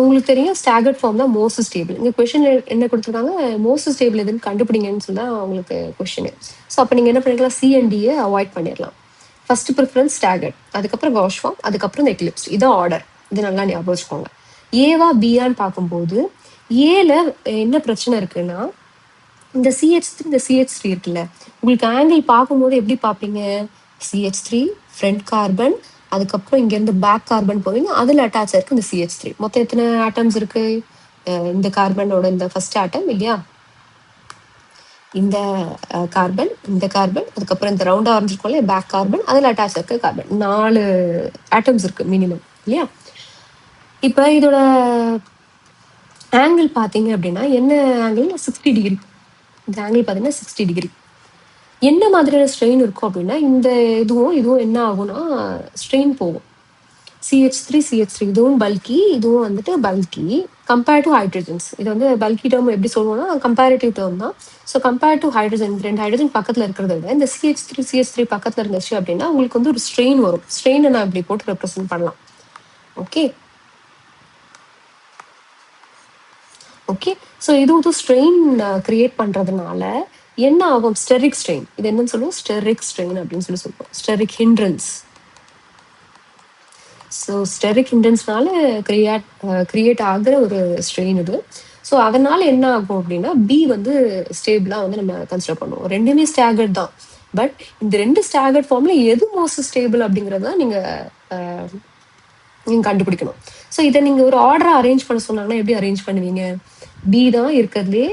உங்களுக்கு தெரியும் ஸ்டாகர்ட் ஃபார்ம் தான் மோஸ்ட் ஸ்டேபிள். இந்த கொஸ்டின் என்ன கொடுத்துருக்காங்க, மோஸ்ட் ஸ்டேபிள் எதுன்னு கண்டுபிடிங்கன்னு சொல்லி தான் உங்களுக்கு கொஸ்டின். ஸோ அப்போ நீங்கள் என்ன பண்ணிக்கலாம், சிஎன்டியை அவாய்ட் பண்ணிடலாம். ஃபர்ஸ்ட் ப்ரிஃபரன்ஸ் ஸ்டாகர்ட், அதுக்கப்புறம் காஷ் ஃபார்ம், அதுக்கப்புறம் இந்த எக்லிப்ஸ். இதான் ஆர்டர். இது நல்லா ஞாபகம் வச்சுக்கோங்க. ஏவா பியான்னு பார்க்கும்போது ஏல என்ன பிரச்சனை இருக்குன்னா, இந்த CH3 இந்த CH3 இருக்குல்ல, உங்களுக்கு ஆங்கிள் பார்க்கும்போது எப்படி பார்ப்பீங்க, CH3 ஃப்ரண்ட் கார்பன், அதுக்கப்புறம் இங்க இருந்து பேக் கார்பன் போவீங்க, அதுல அட்டாச் இருக்கு இந்த CH3. மொத்தம் எத்தனை ஆட்டம்ஸ் இருக்கு, இந்த கார்பனோட இந்த ஃபர்ஸ்ட் ஆட்டம் இல்லையா, இந்த கார்பன், இந்த கார்பன், அதுக்கப்புறம் இந்த ரவுண்டா ஆரம்பிச்சிருக்கோம்ல பேக் கார்பன், அதுல அட்டாச் இருக்கு கார்பன். 4 ஆட்டம்ஸ் இருக்கு மினிமம் இல்லையா. இப்ப இதோட ஆங்கிள் பார்த்தீங்க அப்படின்னா என்ன ஆங்கிள், 60 டிகிரி. இந்த ஆங்கிள் பார்த்தீங்கன்னா 60 டிகிரி. என்ன மாதிரியான ஸ்ட்ரெயின் இருக்கும் அப்படின்னா, இந்த இதுவும் என்ன ஆகும்னா ஸ்ட்ரெயின் போகும். CH3 இதுவும் பல்கி, இதுவும் வந்துட்டு பல்கி கம்பேர்ட் டு ஹைட்ரஜன்ஸ். இது வந்து பல்கி டேர்ம் எப்படி சொல்லுவோம்னா கம்பேரிட்டிவ் டேர்ம் தான். So compared to hydrogen, 2 hydrogen பக்கத்தில் இருக்கிறத விட இந்த CH3 பக்கத்தில் இருந்துச்சு அப்படின்னா உங்களுக்கு வந்து ஒரு ஸ்ட்ரெயின் வரும். ஸ்ட்ரெயினை நான் இப்படி போட்டு ரெப்ரசென்ட் பண்ணலாம். ஓகே ஓகே, ஸோ இது வந்து ஸ்ட்ரெயின் கிரியேட் பண்றதுனால என்ன ஆகும், ஸ்டெரிக் ஸ்ட்ரெயின். இது என்னன்னு சொல்லுவோம், ஸ்டெரிக் ஸ்ட்ரெயின் அப்படின்னு சொல்லுவோம், ஸ்டெரிக் ஹிண்ட்ரன்ஸ். ஸோ ஸ்டெரிக் ஹிண்ட்ரன்ஸ்னால கிரியேட் ஆகுற ஒரு ஸ்ட்ரெயின் இது. ஸோ அதனால என்ன ஆகும் அப்படின்னா பி வந்து ஸ்டேபிளா வந்து நம்ம கன்சிடர் பண்ணுவோம். ரெண்டுமே ஸ்டாகர்ட் தான், பட் இந்த 2 ஸ்டாகர்ட் ஃபார்ம்ல எது மோஸ்ட் ஸ்டேபிள் அப்படிங்கறத நீங்க கண்டுபிடிக்கணும். ஸோ இதை நீங்க ஒரு ஆர்டரா அரேஞ்ச் பண்ண சொன்னாங்கன்னா எப்படி அரேஞ்ச் பண்ணுவீங்க, பி தான் இருக்கிறதுலே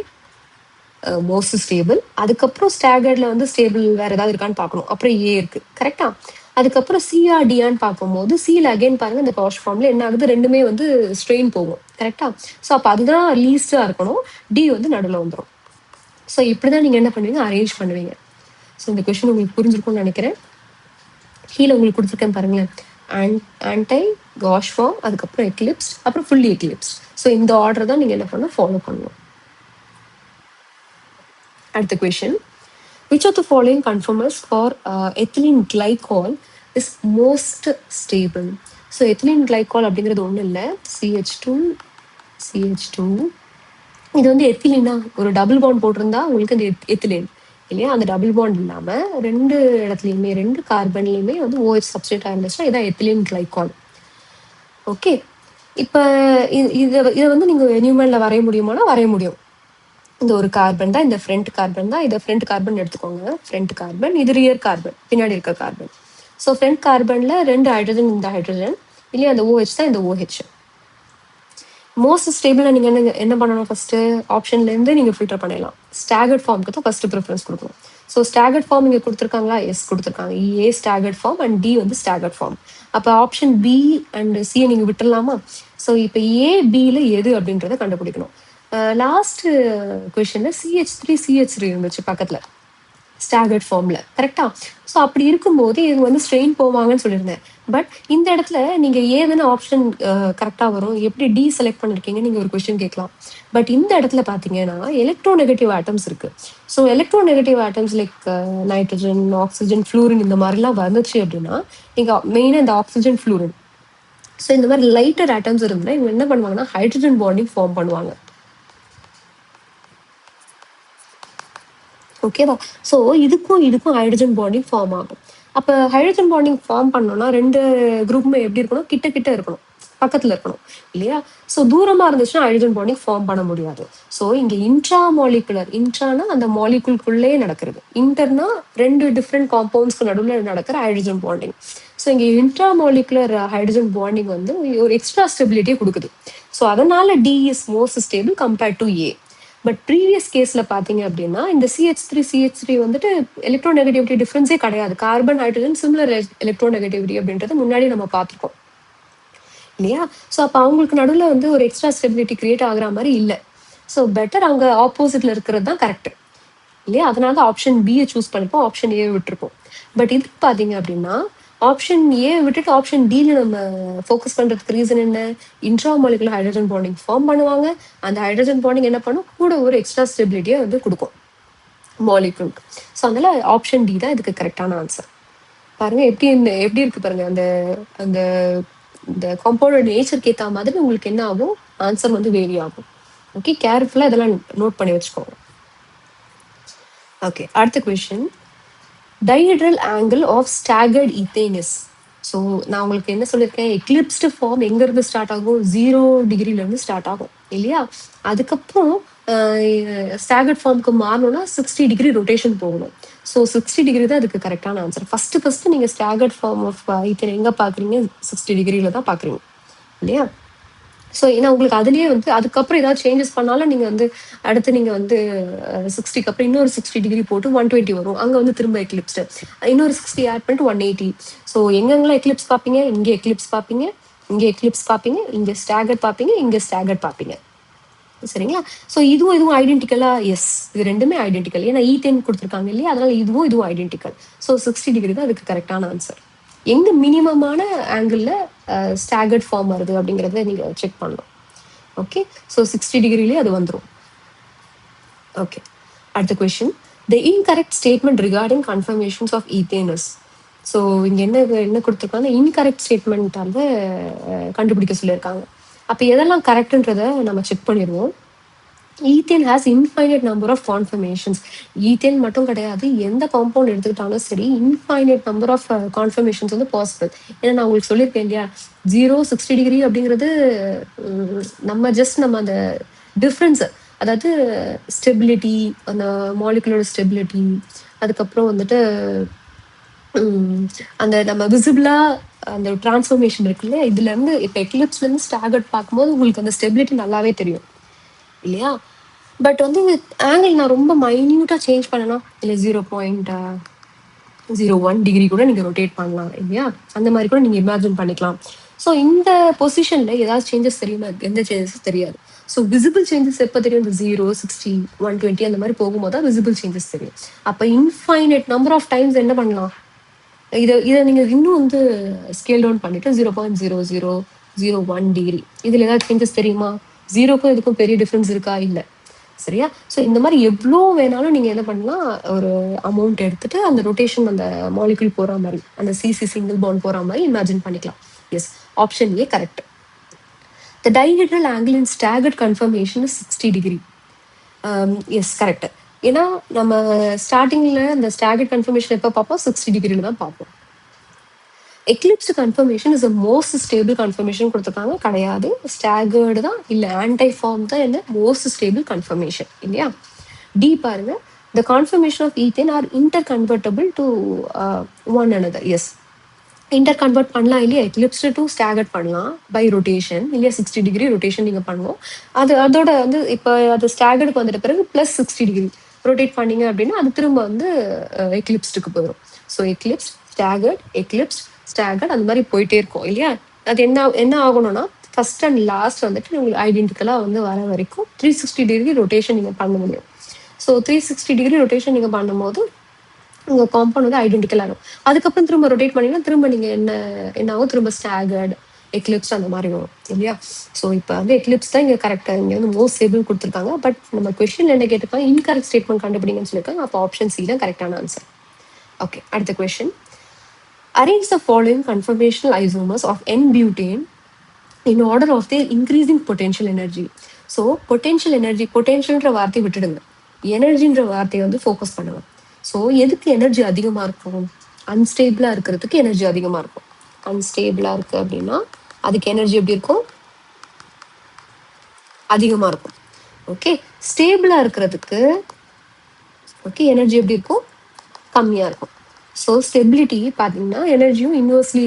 மோஸ்ட் ஸ்டேபிள், அதுக்கப்புறம் ஸ்டாகர்ட்ல வந்து ஸ்டேபிள் வேற ஏதாவது இருக்கான்னு பார்க்கணும், அப்புறம் ஏ இருக்கு கரெக்டா. அதுக்கப்புறம் சிஆர்டியான்னு பார்க்கும்போது சில அகைன் பாருங்க இந்த காஷ் ஃபார்ம்ல என்ன ஆகுது, ரெண்டுமே வந்து ஸ்ட்ரெயின் போகும் கரெக்டா. ஸோ அப்போ அதுதான் லீஸ்டா இருக்கணும், டி வந்து நடுவில் வந்துடும். ஸோ இப்படிதான் நீங்க என்ன பண்ணுவீங்க, அரேஞ்ச் பண்ணுவீங்க. ஸோ இந்த கொஸ்டின் உங்களுக்கு புரிஞ்சிருக்கும்னு நினைக்கிறேன். கீழே உங்களுக்கு கொடுத்துருக்கேன் பாருங்களேன், ஆன்டை, காஷ் ஃபார்ம், அதுக்கப்புறம் எக்லிப்ஸ், அப்புறம் ஃபுல்லி எக்லிப்ஸ். ஸோ இந்த ஆர்டர் தான் நீங்க என்ன பண்ணணும், ஃபாலோ பண்ணணும். அடுத்த question, which of the following conformers for ethylene glycol is most stable? So ethylene glycol அப்படிங்கிறது ஒன்றும் இல்லை, CH2 இது வந்து எத்திலினா ஒரு டபுள் பாண்ட் போட்டிருந்தா உங்களுக்கு இந்த எத்திலின் இல்லையா. அந்த டபுள் பாண்ட் இல்லாம 2 இடத்துலையுமே 2 கார்பன்லையுமே வந்து OH சப்ஸ்டிரேட் ஆயிருந்துச்சுன்னா இதான் எத்திலின் கிளைகால். ஓகே, இப்போ இதை வந்து நீங்க நியூமன்ல வரைய முடியுமானா வரைய முடியும். இந்த ஒரு கார்பன் தான், இந்த ஃப்ரண்ட் கார்பன் தான், இதை ஃப்ரண்ட் கார்பன் எடுத்துக்கோங்க, ஃப்ரண்ட் கார்பன், இது ரியர் கார்பன் பின்னாடி இருக்க கார்பன். ஸோ ஃப்ரண்ட் கார்பன்ல 2 ஹைட்ரஜன், இந்த ஹைட்ரஜன் இல்லையா, அந்த OH தான் இந்த OH. மோஸ்ட் ஸ்டேபிளா நீங்க என்ன பண்ணணும், ஃபர்ஸ்ட் ஆப்ஷன்ல இருந்து நீங்க ஃபில்டர் பண்ணிடலாம். ஸ்டாகர்ட் ஃபார்முக்கு தான் ஃபர்ஸ்ட் ப்ரிஃபரன்ஸ் கொடுக்கணும். ஸோ ஸ்டாகர்ட் ஃபார்ம் இங்க கொடுத்துருக்காங்களா, எஸ் கொடுத்துருக்காங்க, ஏ ஸ்டாகர்ட் ஃபார்ம் அண்ட் டி வந்து ஸ்டாகர்ட் ஃபார்ம். அப்போ ஆப்ஷன் பி அண்ட் சி நீங்க விட்டுடலாமா. ஸோ இப்போ ஏ பில எது அப்படின்றத கண்டுபிடிக்கணும். லாஸ்ட் கொஸ்டின்ல CH3 இருந்துச்சு பக்கத்துல ஸ்டாகர்ட் ஃபார்ம்ல கரெக்டா. ஸோ அப்படி இருக்கும்போது இது வந்து ஸ்ட்ரெயின் போவாங்கன்னு சொல்லியிருந்தேன். பட் இந்த இடத்துல நீங்க ஏதுன்னு ஆப்ஷன் கரெக்டா வரும், எப்படி டி செலக்ட் பண்ணிருக்கீங்க நீங்க ஒரு கொஸ்டின் கேட்கலாம். பட் இந்த இடத்துல பாத்தீங்கன்னா எலக்ட்ரோ நெகட்டிவ் ஆட்டம்ஸ் இருக்கு. So electro negative atoms like nitrogen, oxygen, fluorine இந்த மாதிரிலாம் வந்துச்சு அப்படின்னா நீங்க மெயினா இந்த ஆக்சிஜன், ஃப்ளூரின், ஸோ இந்த மாதிரி லைட்டர் ஆட்டம்ஸ் இருந்தா இவங்க என்ன பண்ணுவாங்கன்னா ஹைட்ரஜன் பாண்டிங் ஃபார்ம் பண்ணுவாங்க. ஓகேவா. ஸோ இதுக்கும் ஹைட்ரஜன் பாண்டிங் ஃபார்ம் ஆகும். அப்போ ஹைட்ரஜன் பாண்டிங் ஃபார்ம் பண்ணோம்னா 2 குரூப்புமே எப்படி இருக்கணும், கிட்ட கிட்ட இருக்கணும், பக்கத்துல இருக்கணும் இல்லையா. ஸோ தூரமா இருந்துச்சுன்னா ஹைட்ரஜன் பாண்டிங் ஃபார்ம் பண்ண முடியாது. ஸோ இங்க இன்ட்ராமாலிகுலர், இன்ட்ரானா அந்த மாலிகுல்குள்ளே நடக்கிறது, இன்டர்னா 2 டிஃப்ரெண்ட் காம்பவுண்ட்ஸ்க்கு நடுவில் நடக்கிற ஹைட்ரஜன் பாண்டிங். ஸோ இங்க இன்ட்ராமாலிகுலர் ஹைட்ரஜன் பாண்டிங் வந்து ஒரு எக்ஸ்ட்ரா ஸ்டெபிலிட்டியை கொடுக்குது. ஸோ அதனால D is most stable compared to A. But previous கேஸ்ல பாத்தீங்க அப்படின்னா இந்த CH3 வந்துட்டு எலக்ட்ரோநெகட்டிவிட்டி டிஃபரன்ஸே கிடையாது. கார்பன் ஹைட்ரஜன் சிமிலர் எலக்ட்ரோநெகட்டிவிட்டி அப்படின்றது முன்னாடி நம்ம பார்த்துருக்கோம் இல்லையா? ஸோ அப்போ அவங்களுக்கு நடுவில் வந்து ஒரு எக்ஸ்ட்ரா ஸ்டெபிலிட்டி கிரியேட் ஆகுற மாதிரி இல்லை. ஸோ பெட்டர் அங்கே ஆப்போசிட்ல இருக்கிறது தான் கரெக்ட் இல்லையா? அதனால தான் ஆப்ஷன் பியை சூஸ் பண்ணிப்போம், ஆப்ஷன் ஏ விட்டுருப்போம். பட் இது பார்த்தீங்க அப்படின்னா ஆப்ஷன் ஏ விட்டுட்டு ஆப்ஷன் டில நம்ம ஃபோக்கஸ் பண்றதுக்கு ரீசன் என்ன? இன்ட்ராமாலிகுலர் ஹைட்ரஜன் பாண்டிங் ஃபார்ம் பண்ணுவாங்க. அந்த ஹைட்ரஜன் பாண்டிங் என்ன பண்ணும்? கூட ஒரு எக்ஸ்ட்ரா ஸ்டெபிலிட்டியை வந்து கொடுக்கும் மாலிகுலுக்கு. ஸோ அதனால ஆப்ஷன் டி தான் இதுக்கு கரெக்டான ஆன்சர். பாருங்க எப்படி இருக்கு பாருங்க. அந்த அந்த இந்த காம்பவுண்டோட நேச்சருக்கு ஏற்ற மாதிரி உங்களுக்கு என்ன ஆகும்? ஆன்சர் வந்து வேரி ஆகும். ஓகே, கேர்ஃபுல்லாக இதெல்லாம் நோட் பண்ணி வச்சுக்கோங்க. ஓகே, அடுத்த question. Dihedral angle of staggered ethane. So நான் உங்களுக்கு என்ன சொல்லியிருக்கேன்? எக்லிப்ஸ்டு ஃபார்ம் எங்கேருந்து ஸ்டார்ட் ஆகும்? 0 டிகிரிலேருந்து ஸ்டார்ட் ஆகும் இல்லையா? அதுக்கப்புறம் ஸ்டாகர்ட் ஃபார்முக்கு மாறணும்னா 60 டிகிரி ரொட்டேஷன் போகணும். ஸோ 60 டிகிரி தான் அதுக்கு கரெக்டான ஆன்சர். ஃபர்ஸ்ட் நீங்கள் ஸ்டாகர்ட் ஃபார்ம் ஆஃப் ஈத்தேன் எங்கே பார்க்குறீங்க? 60 டிகிரியில் தான் பார்க்குறீங்க இல்லையா? ஸோ ஏன்னா உங்களுக்கு அதுலேயே வந்து அதுக்கப்புறம் ஏதாவது சேஞ்சஸ் பண்ணாலும் நீங்கள் வந்து அடுத்து நீங்கள் வந்து 60க்கு அப்புறம் இன்னொரு 60 டிகிரி போட்டு 120 வரும். அங்கே வந்து திரும்ப எக்லிப்ஸ்டு இன்னொரு 60 ஆட் பண்ணிட்டு 180. ஸோ எங்கெங்கெல்லாம் எக்லிப்ஸ் பார்ப்பீங்க? இங்கே எக்லிப்ஸ் பார்ப்பீங்க, இங்கே எக்லிப்ஸ் பார்ப்பீங்க, இங்கே ஸ்டாகர் பார்ப்பீங்க, இங்கே ஸ்டாகர் பார்ப்பீங்க. சரிங்களா? ஸோ இதுவும் ஐடென்டிக்கலா? எஸ், இது ரெண்டுமே ஐடென்டிக்கல். ஏன்னா ஈத்தேன் கொடுத்துருக்காங்க இல்லையா? அதனால இதுவும் ஐடென்டிக்கல். ஸோ 60 டிகிரி தான் அதுக்கு கரெக்டான ஆன்சர். எங்க மினிமமான ஆங்கிள் ஸ்டாகர்ட் ஃபார்ம் வருது அப்படிங்கிறத நீங்க செக் பண்ணணும். ஓகே, ஸோ 60 டிகிரிலேயே அது வந்துடும். ஓகே, அடுத்த question. The incorrect statement regarding conformations of ethanes. So இங்க என்ன கொடுத்துருக்காங்க? இன்கரெக்ட் ஸ்டேட்மெண்ட்டால கண்டுபிடிக்க சொல்லியிருக்காங்க. அப்போ எதெல்லாம் கரெக்ட்ன்றத நம்ம செக் பண்ணிடுவோம். Ethane has infinite number of conformations. Ethane மட்டும் கிடையாது, எந்த காம்பவுண்ட் எடுத்துக்கிட்டாலும் சரி இன்ஃபைனைட் நம்பர் ஆஃப் கான்ஃபர்மேஷன்ஸ் வந்து பாசிபிள். ஏன்னா நான் உங்களுக்கு சொல்லியிருக்கேன் இல்லையா, 0-60 டிகிரி அப்படிங்கிறது நம்ம அந்த டிஃப்ரென்ஸ், அதாவது ஸ்டெபிலிட்டி, அந்த மாலிகுலர் ஸ்டெபிலிட்டி, அதுக்கப்புறம் வந்துட்டு அந்த நம்ம விசிபிளா அந்த டிரான்ஸ்ஃபர்மேஷன் இருக்கு இல்லையா, இதுல இருந்து இப்போ எக்லிப்ஸ்ல இருந்து ஸ்டாகர்ட் பார்க்கும்போது உங்களுக்கு அந்த ஸ்டெபிலிட்டி நல்லாவே தெரியும் இல்லையா? பட் வந்து ஆங்கிள் நான் ரொம்ப மைன்யூட்டா சேஞ்ச் பண்ணலாம் இல்லை 0.01 டிகிரி கூட நீங்க ரொட்டேட் பண்ணலாம் இல்லையா? அந்த மாதிரி கூட நீங்க இமேஜின் பண்ணிக்கலாம். ஸோ இந்த பொசிஷன்ல ஏதாவது சேஞ்சஸ் தெரியுமா? எந்த சேஞ்சஸும் தெரியாது. ஸோ விசிபிள் சேஞ்சஸ் எப்போ தெரியும்? இந்த 0, 60, 120 அந்த மாதிரி போகும்போது தான் விசிபிள் சேஞ்சஸ் தெரியும். அப்போ இன்ஃபைனைட் நம்பர் ஆஃப் டைம்ஸ் என்ன பண்ணலாம்? இதை நீங்க இன்னும் வந்து ஸ்கேல் டவுன் பண்ணிட்டு 0.0001 டிகிரி, இதுல ஏதாவது சேஞ்சஸ் தெரியுமா? 0க்கும் இதுக்கும் பெரிய டிஃபரன்ஸ் இருக்கா? இல்லை. சரியா? ஸோ இந்த மாதிரி எவ்வளோ வேணாலும் நீங்க என்ன பண்ணலாம், ஒரு அமௌண்ட் எடுத்துட்டு அந்த ரொட்டேஷன் அந்த மாலிகுல் போற மாதிரி, அந்த சிசி சிங்கிள் பாண்ட் போற மாதிரி இமேஜின் பண்ணிக்கலாம். Yes, option A correct. The dihedral angle in staggered conformation is 60 degree. Yes, correct. ஏன்னா நம்ம ஸ்டார்டிங்ல அந்த ஸ்டாகர்ட் கன்ஃபர்மேஷன் எப்போ பார்ப்போம்? 60 டிகிரில தான் பார்ப்போம். Eclipsed conformation is most stable conformation கொடுத்துருக்காங்க. கிடையாது, ஸ்டாகர்டு தான், இல்லை ஆன்டை ஃபார்ம் தான் என்ன மோஸ்ட் ஸ்டேபிள் கன்ஃபர்மேஷன் இல்லையா? டி பாருங்க. The conformation of ethane are interconvertible to one another. Yes, interconvert பண்ணலாம் இல்லையா? எக்லிப்ஸ்டு டு ஸ்டாகர்ட் பண்ணலாம் பை ரொட்டேஷன் இல்லையா? 60 டிகிரி ரொட்டேஷன் நீங்க பண்ணுவோம். அதோட வந்து இப்போ அது ஸ்டாகர்டுக்கு வந்துட்ட பிறகு +60 டிகிரி ரொட்டேட் பண்ணீங்க அப்படின்னா அது திரும்ப வந்து எக்லிப்ஸ்டுக்கு போயிடும். So Eclipse, staggered, Eclipse, staggered அந்த மாதிரி போயிட்டே இருக்கும் இல்லையா? அது என்ன ஆகணும்னா ஃபர்ஸ்ட் அண்ட் லாஸ்ட் வந்துட்டு உங்களுக்கு ஐடென்டிக்கலா வந்து வர வரைக்கும் 360 டிகிரி ரொட்டேஷன் நீங்க பண்ண முடியும். ஸோ 360 டிகிரி ரொட்டேஷன் நீங்க பண்ணும்போது உங்க காம்பவுண்ட் வந்து ஐடென்டிக்கலா இருக்கும். அதுக்கப்புறம் திரும்ப ரொட்டேட் பண்ணீங்கன்னா திரும்ப நீங்க என்ன ஆகும்? திரும்ப ஸ்டாகர்ட், எக்லிப்ஸ் அந்த மாதிரி வரும் இல்லையா? ஸோ இப்போ வந்து எக்லிப்ஸ் தான் இங்கே கரெக்டாக இங்கே வந்து மோஸ்ட் ஸ்டேபிள் கொடுத்துருக்காங்க. பட் நம்ம கொஸ்டின் என்ன கேட்டிருக்காங்க? இன்கரெக்ட் ஸ்டேட்மெண்ட் கண்டுபிடிங்கன்னு சொல்லியிருக்காங்க. அப்போ ஆப்ஷன் சி தான் கரெக்டான ஆன்சர். ஓகே, அடுத்த question. Arrange the following conformational isomers of N-butane in order of their increasing potential energy. So potential energy, பொட்டென்ஷியல்ன்ற வார்த்தையை விட்டுடுங்க, எனர்ஜின்ற வார்த்தையை வந்து ஃபோக்கஸ் பண்ணுங்க. ஸோ எதுக்கு எனர்ஜி அதிகமாக இருக்கும்? அன்ஸ்டேபிளாக இருக்கிறதுக்கு எனர்ஜி அதிகமாக இருக்கும். அன்ஸ்டேபிளாக இருக்கு அப்படின்னா அதுக்கு எனர்ஜி எப்படி இருக்கும்? அதிகமாக இருக்கும். ஓகே, ஸ்டேபிளாக இருக்கிறதுக்கு ஓகே எனர்ஜி எப்படி இருக்கும்? கம்மியாக இருக்கும். ஸோ ஸ்டெபிலிட்டி பார்த்தீங்கன்னா எனர்ஜியும் இன்வெர்ஸ்லி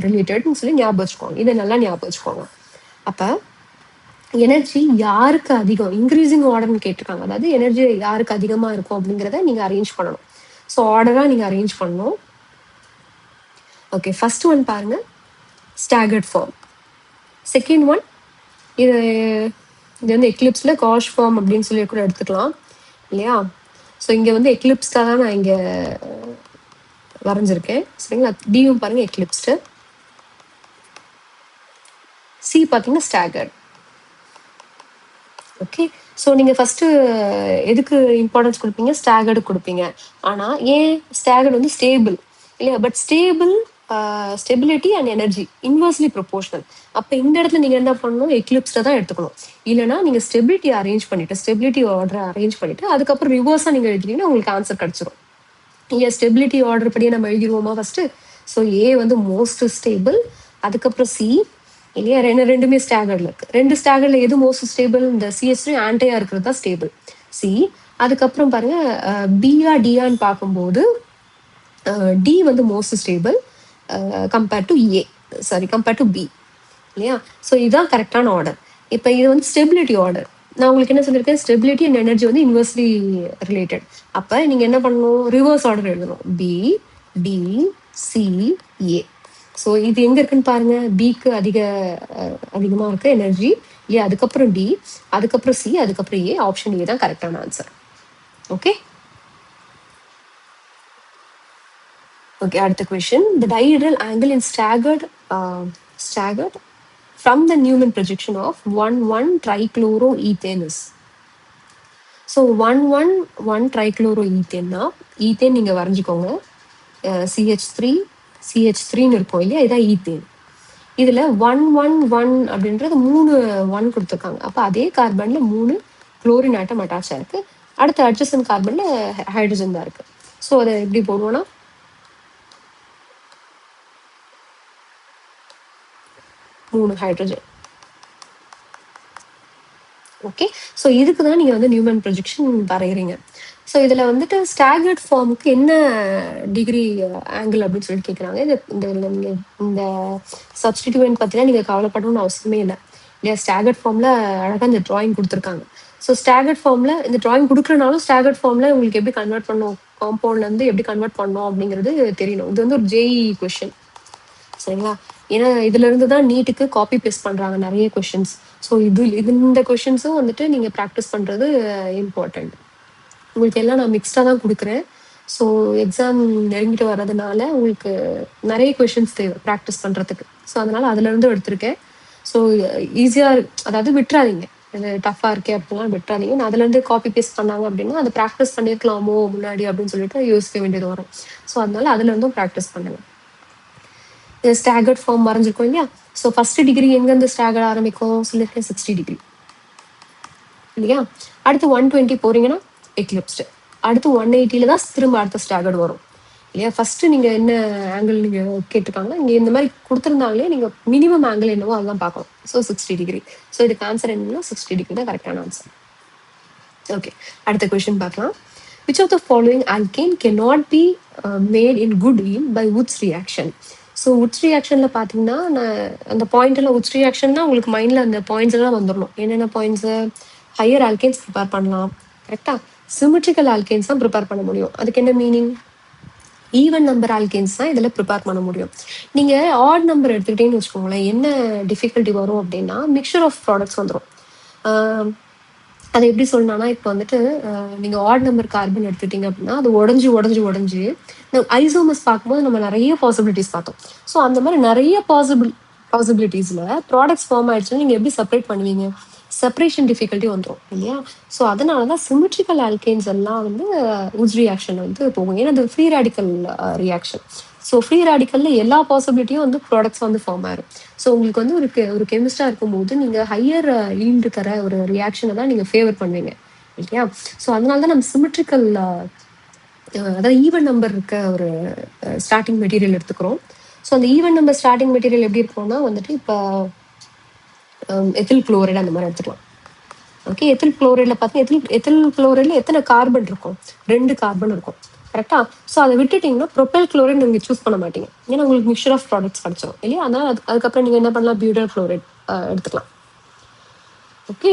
ரிலேட்டட்னு சொல்லி ஞாபகம் வச்சுக்கோங்க. இதை நல்லா ஞாபகம் வச்சுக்கோங்க. அப்போ எனர்ஜி யாருக்கு அதிகம் இன்க்ரீசிங் ஆர்டர்னு கேட்டிருக்காங்க. அதாவது எனர்ஜி யாருக்கு அதிகமாக இருக்கும் அப்படிங்கிறத நீங்கள் அரேஞ்ச் பண்ணணும். ஸோ ஆர்டராக நீங்கள் அரேஞ்ச் பண்ணணும். ஓகே, ஃபர்ஸ்ட் ஒன் பாருங்க, ஸ்டாகர்ட் ஃபார்ம். செகண்ட் ஒன், இது இது வந்து எக்லிப்ஸில் காஷ் ஃபார்ம் அப்படின்னு சொல்லி கூட எடுத்துக்கலாம் இல்லையா? ஸோ இங்கே வந்து எக்லிப்ஸ்டாக தான் நான் இங்கே வரைஞ்சிருக்கேன் சரிங்களா. டியும் பாருங்க எக்லிப்ஸ்டு, சி பார்த்தீங்கன்னா ஸ்டாகர்ட். ஓகே, ஸோ நீங்கள் ஃபஸ்ட்டு எதுக்கு இம்பார்ட்டன்ஸ் கொடுப்பீங்க? ஸ்டாகர்டு கொடுப்பீங்க. ஆனால் ஏன் ஸ்டாகர்டு வந்து ஸ்டேபிள் இல்லையா? But stability and energy inversely proportional. அப்போ இந்த இடத்துல நீங்கள் என்ன பண்ணணும்? எக்லிப்ஸில் தான் எடுத்துக்கணும். இல்லைனா நீங்கள் ஸ்டெபிலிட்டி அரேஞ்ச் பண்ணிவிட்டு, ஸ்டெபிலிட்டி ஆர்டரை அரேஞ்ச் பண்ணிவிட்டு அதுக்கப்புறம் ரிவர்ஸாக நீங்கள் எழுதிட்டீங்கன்னா உங்களுக்கு ஆன்சர் கிடச்சிரும். இங்கே ஸ்டெபிலிட்டி ஆர்டர் படியே நம்ம எழுதிடுவோமா ஃபஸ்ட்டு? ஸோ ஏ வந்து மோஸ்ட் ஸ்டேபிள், அதுக்கப்புறம் சி இல்லையா? ரெண்டுமே ஸ்டாகர்டில் இருக்கு. ரெண்டு ஸ்டாகர்டில் எது மோஸ்ட் ஸ்டேபிள்? இந்த சிஎஸ்3 ஆன்டையா இருக்கிறது தான் ஸ்டேபிள், சி. அதுக்கப்புறம் பாருங்க, பிஆ டிஆன்னு பார்க்கும்போது டி வந்து most stable compared to A, sorry compared to B இல்லையா? ஸோ இதுதான் கரெக்டான ஆர்டர். இப்போ இது வந்து ஸ்டெபிலிட்டி ஆர்டர். நான் உங்களுக்கு என்ன சொல்லியிருக்கேன்? ஸ்டெபிலிட்டி அண்ட் எனர்ஜி வந்து இன்வெர்ஸ்லி ரிலேட்டட். அப்போ நீங்கள் என்ன பண்ணணும்? ரிவர்ஸ் ஆர்டர் எழுதணும். பி, டி, சி, ஏ. ஸோ இது எங்கே இருக்குன்னு பாருங்க. பிக்கு அதிகமாக இருக்கு எனர்ஜி, ஏ, அதுக்கப்புறம் டி, அதுக்கப்புறம் சி, அதுக்கப்புறம் ஏ. ஆப்ஷன் ஏ தான் கரெக்டான ஆன்சர். ஓகே ஓகே, அடுத்த question. The dihedral angle in staggered from the Newman projection of 1,1-trichloroethane is. So 1,1,1-trichloroethane, ethane நீங்கள் வரைஞ்சிக்கோங்க. CH3 இருக்கும் இல்லையா? இதான் ஈத்தேன். இதில் 1,1,1 அப்படின்றது 3 1 கொடுத்துருக்காங்க. அப்போ அதே கார்பனில் 3 குளோரின் ஆட்டம் அட்டாச் ஆயிருக்கு. அடுத்த அட்ஜசன்ட் கார்பனில் ஹைட்ரஜன் தான் இருக்கு. ஸோ அதை எப்படி போடுவோன்னா 3 ஹைட்ரஜன். ஓகே, ஸோ இதுக்கு தான் நீங்கள் வந்து நியூமன் ப்ரொஜெக்ஷன் வரைகிறீங்க. ஸோ இதில் வந்துட்டு ஸ்டாகர்ட் ஃபார்முக்கு என்ன டிகிரி ஆங்கிள் அப்படின்னு சொல்லிட்டு கேட்குறாங்க. நீங்கள் இந்த சப்ஸ்டிடியூவன்ட் பற்றிலாம் நீங்கள் கவலைப்படணும்னு அவசியமே இல்லை இல்லையா? ஸ்டாகர்ட் ஃபார்மில் அழகாக இந்த ட்ராயிங் கொடுத்துருக்காங்க. ஸோ ஸ்டாகர்ட் ஃபார்மில் இந்த ட்ராயிங் கொடுக்குறனாலும் ஸ்டாகர்ட் ஃபார்மில் உங்களுக்கு எப்படி கன்வெர்ட் பண்ணணும், காம்பவுண்ட்லேருந்து எப்படி கன்வெர்ட் பண்ணணும் அப்படிங்கிறது தெரியணும். இது வந்து ஒரு ஜேஇ கொஷின் சரிங்களா? ஏன்னா இதுல இருந்து தான் நீட்டுக்கு காப்பி பேஸ்ட் பண்றாங்க நிறைய கொஷின்ஸ். ஸோ இந்த கொஷின்ஸும் வந்துட்டு நீங்க ப்ராக்டிஸ் பண்றது இம்பார்ட்டன்ட். உங்களுக்கு எல்லாம் நான் மிக்ஸ்டாக தான் கொடுக்குறேன். ஸோ எக்ஸாம் நெருங்கிட்டு வர்றதுனால உங்களுக்கு நிறைய கொஷின்ஸ் தேவை ப்ராக்டிஸ் பண்ணுறதுக்கு. ஸோ அதனால அதுலேருந்து எடுத்திருக்கேன். ஸோ ஈஸியாக, அதாவது விட்டுறாதீங்க, இது டஃப்பாக இருக்கே அப்படிலாம் விட்டுறாதீங்க. நான் அதுலேருந்து காப்பி பேஸ்ட் பண்ணாங்க அப்படின்னா அதை ப்ராக்டிஸ் பண்ணியிருக்கலாமோ முன்னாடி அப்படின்னு சொல்லிட்டு யோசிக்க வேண்டியது வரும். ஸோ அதனால அதுலேருந்தும் ப்ராக்டிஸ் பண்ணுங்க. ஸ்டாகர்ட் ஃபார்ம் வரைஞ்சிருக்கோம் இல்லையா? ஸோ ஃபர்ஸ்ட் டிகிரி எங்கேருந்து ஸ்டாகர்ட் ஆரம்பிக்கும் சொல்லியிருக்கேன்? 60 டிகிரி இல்லையா? அடுத்து 120 போறீங்கன்னா எக்லிப்ஸ்டு. அடுத்து 180 தான் திரும்ப அடுத்த ஸ்டாகர்ட் வரும் இல்லையா? ஃபர்ஸ்ட் நீங்க என்ன ஆங்கிள் நீங்க கேட்டிருக்காங்கன்னா, இங்க இந்த மாதிரி கொடுத்துருந்தாங்களே, நீங்க மினிமம் ஆங்கிள் என்னவோ அதுதான் பார்க்கணும். So 60 degree. ஸோ இதுக்கு ஆன்சர் என்னன்னா 60 டிகிரி தான் கரெக்டான ஆன்சர். ஓகே, அடுத்த கொஸ்டின் பார்க்கலாம். Which of the following alkane cannot be made in good yield by Woods reaction? ஸோ உட்ஸ் ரியாக்ஷனில் பார்த்தீங்கன்னா, நான் அந்த பாயிண்ட் எல்லாம் உட்ஸ் ரியாக்ஷன்னா உங்களுக்கு மைண்டில் அந்த பாயிண்ட்ஸ் எல்லாம் வந்துடணும். என்னென்ன பாயிண்ட்ஸு? ஹையர் ஆல்கேன்ஸ் ப்ரிப்பேர் பண்ணலாம் கரெக்டாக. சிமெட்ரிக்கல் ஆல்கேன்ஸ் தான் ப்ரிப்பேர் பண்ண முடியும். அதுக்கு என்ன மீனிங்? ஈவன் நம்பர் ஆல்கேன்ஸ் தான் இதில் ப்ரிப்பேர் பண்ண முடியும். நீங்கள் ஆட் நம்பர் எடுத்துக்கிட்டேன்னு வச்சுக்கோங்களேன், என்ன டிஃபிகல்ட்டி வரும் அப்படின்னா மிக்சர் ஆஃப் ப்ராடக்ட்ஸ் வந்துடும். அதை எப்படி சொல்லணும்னா, இப்போ வந்துட்டு நீங்கள் ஆட் நம்பர் கார்பன் எடுத்துட்டீங்க அப்படின்னா அது உடஞ்சி ஐசோமஸ் பார்க்கும்போது நம்ம நிறைய பாசிபிலிட்டிஸ் பார்த்தோம். ஸோ அந்த மாதிரி நிறைய பாசிபிலிட்டிஸில் ப்ராடக்ட்ஸ் ஃபார்ம் ஆயிடுச்சுன்னா நீங்கள் எப்படி செப்பரேட் பண்ணுவீங்க? செப்பரேஷன் டிஃபிகல்ட்டி வந்துடும் இல்லையா? ஸோ அதனால தான் சிமெட்ரிக்கல் ஆல்கேன்ஸ் எல்லாம் வந்து உட்ஸ் ரியாக்ஷன் வந்து போகும். ஏன்னா அது free radical reaction. So free ரேடிக்கலில் எல்லா பாசிபிலிட்டியும் வந்து ப்ராடக்ட்ஸ் வந்து ஃபார்ம் ஆயிரும். ஸோ உங்களுக்கு வந்து ஒரு கெமிஸ்டாக இருக்கும்போது நீங்கள் ஹையர் ஈல்டு தர ஒரு ரியாக்ஷனை தான் நீங்கள் ஃபேவர் பண்ணுவீங்க இல்லையா? ஸோ அதனால தான் நம்ம சிமெட்ரிக்கல், அதாவது ஈவன் நம்பர் இருக்க ஒரு ஸ்டார்டிங் மெட்டீரியல் எடுத்துக்கிறோம். ஸோ அந்த ஈவன் நம்பர் ஸ்டார்டிங் மெட்டீரியல் எப்படி இருக்கும்னா வந்துட்டு இப்போ எத்தில் குளோரைடு அந்த மாதிரி எடுத்துக்கலாம். ஓகே, எத்தில் குளோரைடில் பார்த்தீங்கன்னா எத்தில் குளோரைடில் எத்தனை கார்பன் இருக்கும்? 2 கார்பன் இருக்கும் கரெக்டா? ஸோ அதை விட்டுட்டிங்கன்னா ப்ரொப்பைல் குளோரைட் நீங்கள் சூஸ் பண்ண மாட்டீங்க, ஏன்னா உங்களுக்கு மிக்சர் ஆஃப் ப்ராடக்ட்ஸ் கிடச்சிரும் இல்லையா? அதனால் அதுக்கப்புறம் நீங்கள் என்ன பண்ணலாம்? பியூட்டல் குளோரைட் எடுத்துக்கலாம். ஓகே.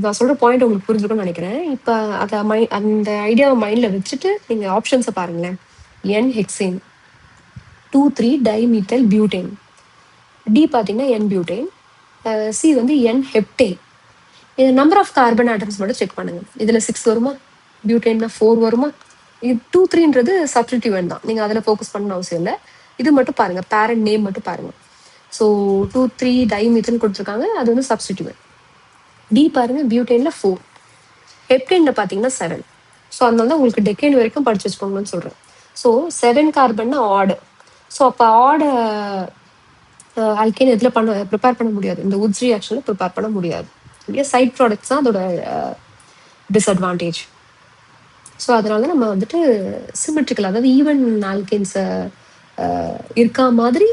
நான் சொல்ற பாயிண்ட் உங்களுக்கு புரிஞ்சிருக்கும்னு நினைக்கிறேன். இப்ப அந்த ஐடியாவை மைண்ட்ல வச்சுட்டு நீங்க ஆப்ஷன்ஸை பாருங்களேன். என் ஹெக்சேன், 2,3 டைமீத்தல் பியூட்டேன், டி பார்த்தீங்கன்னா என் பியூட்டேன், சி வந்து என் ஹெப்டேன். இது நம்பர் ஆஃப் கார்பன் ஆட்டம்ஸ் மட்டும் செக் பண்ணுங்க. இதுல 6 வருமா, பியூட்டேன்னா 4 வருமா? இது 2, 3ன்றது சப்ஸ்டிடியூவன்ட் தான், நீங்க அதில் ஃபோக்கஸ் பண்ணணும் அவசியம் இல்லை. இது மட்டும் பாருங்க, பேரண்ட் நேம் மட்டும் பாருங்க. ஸோ 2, 3 டைமீத்தல் கொடுத்துருக்காங்க, அது வந்து சப்ஸ்டிடியூவன்ட். டி பாருங்க, பியூட்டேன்ல 4, ஹெப்டேன்ல பார்த்தீங்கன்னா 7. ஸோ அதனால தான் உங்களுக்கு டெக்கேன் வரைக்கும் படிச்சு வச்சுக்கோங்கன்னு சொல்றேன். ஸோ 7 கார்பன்னா ஆடு. ஸோ அப்போ ஆட ஆல்கேன் எதில் ப்ரிப்பேர் பண்ண முடியாது, இந்த உட்ஸ் ரியாக்ஷனில் ப்ரிப்பேர் பண்ண முடியாது. இல்லையா, சைட் ப்ராடக்ட்ஸ் தான் அதோட டிஸ்அட்வான்டேஜ். ஸோ அதனால நம்ம வந்துட்டு சிமெட்ரிக்கல், அதாவது ஈவன் ஆல்கேன்ஸை இருக்கா மாதிரி,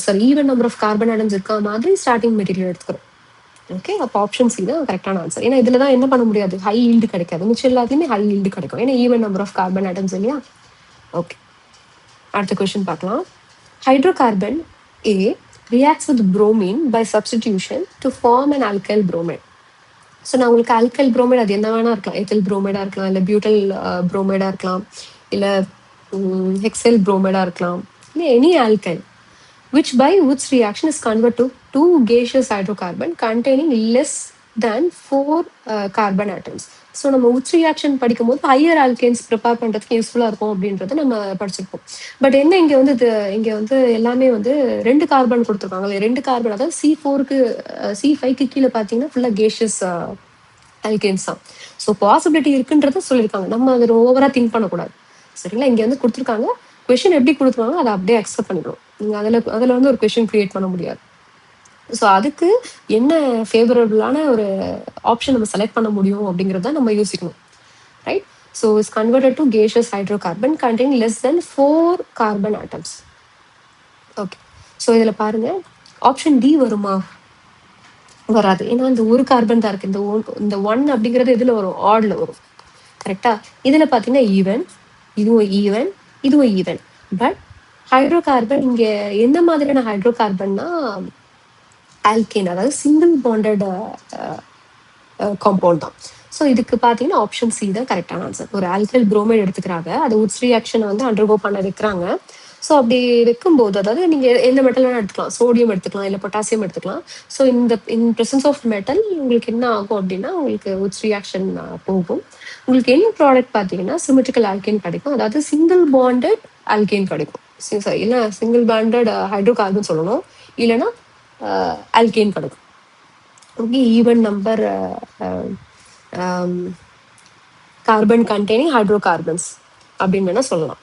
sorry even number of carbon atoms இருக்கா மாதிரி ஸ்டார்டிங் மெட்டீரியல் எடுத்துக்கிறோம். ஓகே, அப்போ ஆப்ஷன் சி தான் கரெக்டான ஆன்சர். ஏன்னா இதில் தான் என்ன பண்ண முடியாது, ஹை ஈல்டு கிடைக்காது. மிச்சம் எல்லாத்தையுமே ஹை ஈல்டு கிடைக்கும், ஏன்னா even number of carbon atoms இல்லையா. ஓகே, அடுத்த கொஸ்டின் பார்க்கலாம். Hydrocarbon A reacts with bromine by substitution to form an alkyl bromide. So நான் உங்களுக்கு ஆல்கைல் புரோமைடு அது என்ன வேணா இருக்கலாம், எத்தில் புரோமைடா இருக்கலாம், இல்லை பியூட்டல் புரோமைடா இருக்கலாம், இல்லை ஹெக்சைல் புரோமைடா இருக்கலாம், இல்லை any alkyl which by Woods reaction is converted to gaseous hydrocarbon containing less than 4 carbon atoms. So நம்ம உட்ஸ் ரியாக்ஷன் படிக்கும் போது ஹையர் ஆல்கேன்ஸ் ப்ரிப்பேர் பண்ணுறதுக்கு யூஸ்ஃபுல்லாக இருக்கும் அப்படின்றத நம்ம படிச்சிருப்போம். பட் என்ன இங்கே வந்து இங்கே வந்து எல்லாமே வந்து 2 கார்பன் கொடுத்துருக்காங்க, 2 கார்பன், அதாவது C4க்கு C5க்கு கீழே பார்த்தீங்கன்னா ஃபுல்லாக கேஷியஸ் ஆல்கேன்ஸ் தான். ஸோ பாசிபிலிட்டி இருக்குன்றத சொல்லியிருக்காங்க, நம்ம அதை ஓவராக திங்க் பண்ணக்கூடாது. சரிங்களா, இங்கே வந்து கொடுத்துருக்காங்க, கொஷின் எப்படி கொடுத்துருக்காங்க அதை அப்படியே அக்செப்ட் பண்ணிக்கணும். நீங்கள் அதில் வந்து ஒரு கொஷின் கிரியேட் பண்ண முடியாது. ஸோ அதுக்கு என்ன ஃபேவரபிளான ஒரு ஆப்ஷன் நம்ம செலக்ட் பண்ண முடியும் அப்படிங்கிறத நம்ம யோசிக்கணும், right. So is converted to gaseous hydrocarbon containing less than 4 carbon atoms. Okay, so இதில் பாருங்க, ஆப்ஷன் டி வருமா? வராது, ஏன்னா இந்த ஒரு கார்பன் தான் இருக்கு. இந்த 1 அப்படிங்கிறது இதில் வரும், ஆட்ல வரும், கரெக்டா. இதில் பார்த்தீங்கன்னா ஈவன், இதுவும் ஈவன், இதுவும் ஈவன். பட் ஹைட்ரோகார்பன் இங்கே எந்த மாதிரியான ஹைட்ரோகார்பன்னா ஆல்கேன், அதாவது சிங்கிள் பாண்டட் காம்பவுண்ட் தான். ஸோ இதுக்கு பார்த்தீங்கன்னா ஆப்ஷன் சி தான் கரெக்டான ஆன்சர். ஒரு ஆல்கைல் புரோமைடு எடுத்துக்கிறாங்க, அது உட்ஸ் ரியாக்ஷனை வந்து அண்டர்கோ பண்ண வைக்கிறாங்க. ஸோ அப்படி வைக்கும்போது, அதாவது நீங்கள் எந்த மெட்டல் வேணால் எடுத்துக்கலாம், சோடியம் எடுத்துக்கலாம், இல்லை பொட்டாசியம் எடுத்துக்கலாம். So in presence of metal உங்களுக்கு என்ன ஆகும் அப்படின்னா, உங்களுக்கு உட்ஸ் ரியாக்ஷன் போகும். உங்களுக்கு என்ன ப்ராடக்ட் பார்த்தீங்கன்னா சிமெட்ரிக்கல் ஆல்கேன் கிடைக்கும், அதாவது சிங்கிள் பாண்டட் ஆல்கேன் கிடைக்கும். இல்லை சிங்கிள் பாண்டட் ஹைட்ரோகார்பன் சொல்லணும், இல்லைன்னா ஆல்கேன் கிடைக்கும். Okay, even number carbon containing hydrocarbons அப்படின்னு வேணா சொல்லலாம்.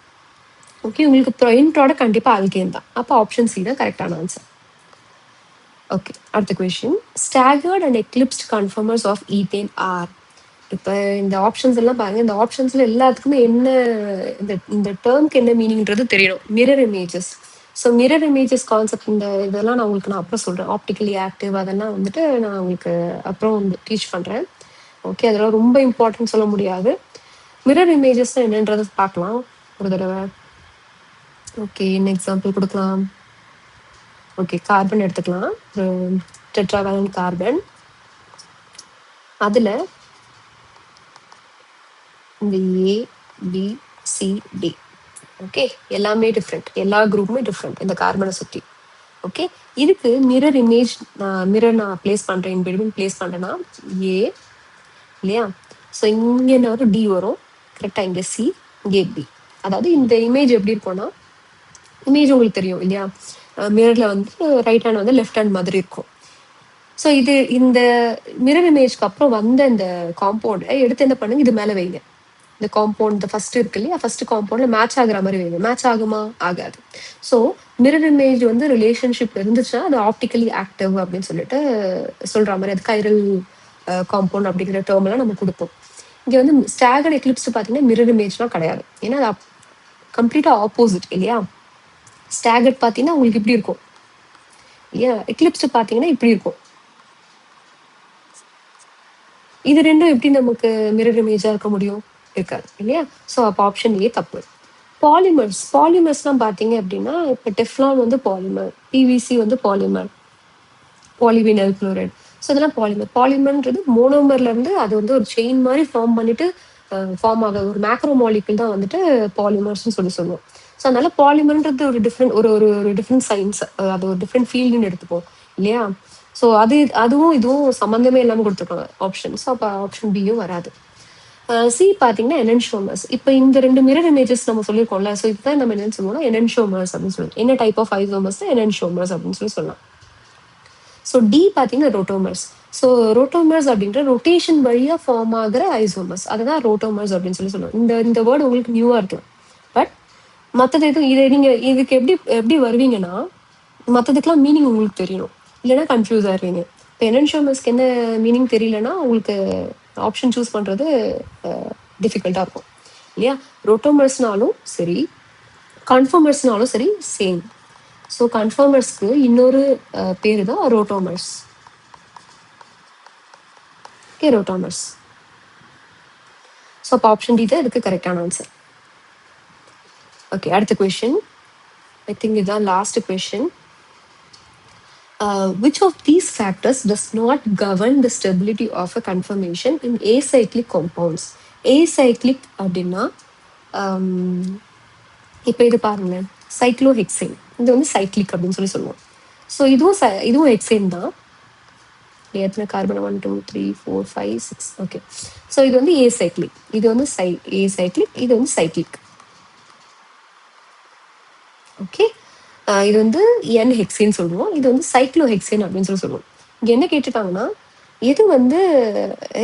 ஓகே, உங்களுக்கு என் ப்ராடக்ட் கண்டிப்பாக ஆல்கேன் தான், அப்போ ஆப்ஷன் சி தான் கரெக்டான ஆன்சர். ஓகே, அடுத்த question. Staggered and eclipsed conformers of ethane are. இப்போ இந்த ஆப்ஷன்ஸ் எல்லாம் பாருங்க, இந்த ஆப்ஷன்ஸ்ல எல்லாத்துக்குமே என்ன, இந்த டேர்ம்க்கு என்ன மீனிங்ன்றது தெரியணும். Mirror images. So mirror images concept, இதெல்லாம் நான் உங்களுக்கு அப்புறம் சொல்கிறேன். ஆப்டிக்கலி ஆக்டிவ் அதெல்லாம் வந்துட்டு நான் உங்களுக்கு அப்புறம் வந்து டீச் பண்ணுறேன். ஓகே, அதெல்லாம் ரொம்ப இம்பார்ட்டன்ட் சொல்ல முடியாது. மிரர் இமேஜஸ் என்னன்றது பார்க்கலாம் ஒரு தடவை. ஓகே, என்ன எக்ஸாம்பிள் கொடுக்கலாம்? ஓகே, கார்பன் எடுத்துக்கலாம், ஒரு டெட்ராவேலன்ட் கார்பன். அதில் இந்த ஏ பி சி டி, ஓகே, எல்லாமே டிஃப்ரெண்ட், எல்லா குரூப்புமே டிஃப்ரெண்ட் இந்த கார்பனை சுற்றி. ஓகே, இதுக்கு மிரர் இமேஜ் மிரர் நான் பிளேஸ் பண்ணுறேன், இன் பிட்வீன் பிளேஸ் பண்ணுறேன்னா ஏ இல்லையா. ஸோ இங்கே என்ன வரும், டி வரும், கரெக்டாக. இங்கே சி, இங்கே பி. அதாவது இந்த இமேஜ் எப்படி இருக்கும்னா, இமேஜ் உங்களுக்கு தெரியும் இல்லையா, மிரரில் வந்து ரைட் ஹேண்ட் வந்து லெஃப்ட் ஹேண்ட் மாதிரி இருக்கும். ஸோ இந்த மிரர் இமேஜ்க்கு அப்புறம் வந்த இந்த காம்பவுண்டை எடுத்து என்ன பண்ணுங்க, இது மேலே வைங்க. இந்த காம்பவுண்ட், இந்த ஃபர்ஸ்ட் இருக்கு இல்லையா, ஃபர்ஸ்ட் காம்பவுண்ட்ல மேட்ச் ஆகுற மாதிரி வைங்க. மேட்ச் ஆகுமா? ஆகாது. ஸோ மிரர் இமேஜ் வந்து ரிலேஷன்ஷிப் இருந்துச்சுன்னா அது ஆப்டிக்கலி ஆக்டிவ் அப்படின்னு சொல்லிட்டு சொல்ற மாதிரி, அது கைரல் காம்பவுண்ட் அப்படிங்கிற டேர்ம் எல்லாம் நம்ம கொடுப்போம். இங்க வந்து ஸ்டாகர்ட் எக்லிப்ஸ் பார்த்தீங்கன்னா மிரர் இமேஜ்லாம் கிடையாது, ஏன்னா அது கம்ப்ளீட்டா ஆப்போசிட் இல்லையா. ஸ்டாகர்ட் பார்த்தீங்கன்னா உங்களுக்கு இப்படி இருக்கும் இல்லையா, எக்லிப்ஸ் பார்த்தீங்கன்னா இப்படி இருக்கும். இது ரெண்டும் எப்படி நமக்கு மிரர் இமேஜா இருக்க முடியும்? இருக்காது இல்லையா. ஸோ அப்போ ஆப்ஷன் ஏ தப்பு. பாலிமர்ஸ்லாம் பார்த்தீங்க அப்படின்னா, இப்போ டெஃப்லான் வந்து பாலிமர், பிவிசி வந்து பாலிமர், பாலிவினைல் குளோரைட். ஸோ இதெல்லாம் பாலிமர். பாலிமர்ன்றது மோனோமர்லேருந்து அது வந்து ஒரு செயின் மாதிரி ஃபார்ம் பண்ணிட்டு ஃபார்ம் ஆக ஒரு மேக்ரோ மாலிகுல் தான் வந்துட்டு பாலிமர்ஸ்னு சொல்லுவோம். ஸோ அதனால பாலிமர்ன்றது ஒரு டிஃப்ரெண்ட் ஒரு ஒரு ஒரு டிஃப்ரெண்ட் சயின்ஸ், அது ஒரு டிஃப்ரெண்ட் ஃபீல்டுன்னு எடுத்துப்போம் இல்லையா? ஸோ அதுவும் இதுவும் சம்மந்தமே இல்லாமல் கொடுத்துருக்காங்க ஆப்ஷன். ஸோ அப்போ ஆப்ஷன் பியும் வராது. சி பார்த்தீங்கன்னா எனன்ஷோமர்ஸ். இப்போ இந்த 2 மிரர் இமேஜஸ் நம்ம சொல்லியிருக்கோம்ல, ஸோ இதுதான் நம்ம என்னன்னு சொல்லுவோம்னா எனன்ஷோமர்ஸ் அப்படின்னு சொல்லுவோம். என்ன டைப் ஆஃப் ஐசோமர்ஸ் எனன்ஷோமர்ஸ் அப்படின்னு சொல்லலாம். ஸோ டி பார்த்தீங்கன்னா ரோட்டோமர்ஸ். ஸோ ரோட்டோமர்ஸ் அப்படின்ற ரொட்டேஷன் வழியாக ஃபார்ம் ஆகிற ஐசோமர்ஸ், அதுதான் ரோட்டோமர்ஸ் அப்படின்னு சொல்லுவோம். இந்த வேர்டு உங்களுக்கு நியூவாக இருக்கலாம், பட் மற்றது எதுவும் இதை நீங்கள் இதுக்கு எப்படி வருவீங்கன்னா மற்றதுக்கெல்லாம் மீனிங் உங்களுக்கு தெரியணும், இல்லைன்னா கன்ஃபியூஸ் ஆயிருவீங்க. இப்போ எனன்ஷோமர்ஸ்க்கு என்ன மீனிங் தெரியலன்னா உங்களுக்கு ஆப்ஷன் சூஸ் பண்ணுறது டிஃபிகல்ட்டாக இருக்கும் இல்லையா? ரோட்டோமர்ஸ்னாலும் சரி கன்ஃபார்மர்ஸ்னாலும் சரி சேம். ஸோ கன்ஃபார்மர்ஸ்க்கு இன்னொரு பேரு தான் ரோட்டோமர்ஸ். ஓகே, ரோட்டோமர்ஸ். ஸோ அப்போ ஆப்ஷன் டி தான் இதுக்கு கரெக்டான ஆன்சர். ஓகே, அடுத்த கொஸ்டின். ஐ திங்க் இதுதான் last question. which of these factors does not govern the stability of a conformation in acyclic compounds? acyclic அப்படின்னா இப்போ இது பாருங்களேன், சைக்ளோஹெக்சேன். இது வந்து சைக்ளிக் அப்படின்னு சொல்லுவோம். ஸோ இதுவும் ஹெக்சேன் தான். எத்தனை கார்பன்? 1 2 3 4 5 6. ஓகே, ஸோ இது வந்து ஏசைக்ளிக், இது வந்து ஏசைக்ளிக், இது வந்து சைக்ளிக். ஓகே, இது வந்து என் ஹெக்சேன் சொல்லுவோம், இது வந்து சைக்ளோஹெக்சேன் அப்படின்னு சொல்லுவோம். இங்கே என்ன கேட்டிருக்காங்கன்னா இது வந்து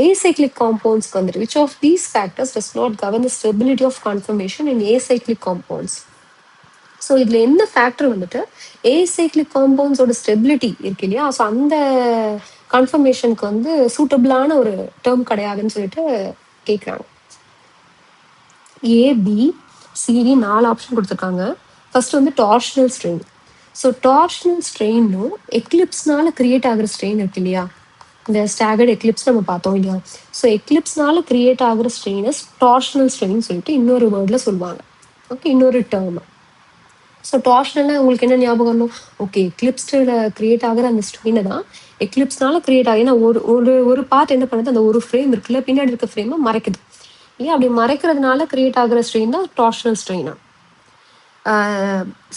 acyclic compoundsக்கு வந்துட்டு which of these factors does not govern the stability of conformation in acyclic compounds? So இதில் என்ன ஃபேக்டர் வந்துட்டு ஏசைக்ளிக் காம்பவுண்ட்ஸோட ஸ்டெபிலிட்டி இருக்கு இல்லையா? ஸோ அந்த கன்ஃபர்மேஷனுக்கு வந்து சூட்டபிளான ஒரு டேர்ம் கிடையாதுன்னு சொல்லிட்டு கேட்குறாங்க. ஏபிசிடி 4 ஆப்ஷன் கொடுத்துருக்காங்க. ஃபர்ஸ்ட் வந்து டார்ஷனல் ஸ்ட்ரெயின். ஸோ டார்ஷனல் ஸ்ட்ரெயினும் எக்லிப்ஸ்னால கிரியேட் ஆகிற ஸ்ட்ரெயின் இருக்கு இல்லையா? இந்த ஸ்டாகர்ட் எக்லிப்ஸ் நம்ம பார்த்தோம் இல்லையா? ஸோ எக்லிப்ஸ்னால கிரியேட் ஆகிற ஸ்ட்ரெயினை டார்ஷனல் ஸ்ட்ரெயின் சொல்லிட்டு இன்னொரு வேர்டில் சொல்லுவாங்க. ஓகே, இன்னொரு டேர்ம். ஸோ டார்ஷனல்னா உங்களுக்கு என்ன ஞாபகம் வரணும்? ஓகே, எக்லிப்ஸில் கிரியேட் ஆகிற அந்த ஸ்ட்ரெயினை தான் எக்லிப்ஸ்னால கிரியேட் ஆகி, ஏன்னா ஒரு பார்ட் என்ன பண்ணுது, அந்த ஒரு ஃப்ரேம் இருக்குல்ல, பின்னாடி இருக்க ஃப்ரேமை மறைக்குது இல்லையா? அப்படி மறைக்கிறதுனால கிரியேட் ஆகிற ஸ்ட்ரெயின் தான் டார்ஷனல் ஸ்ட்ரெயினா.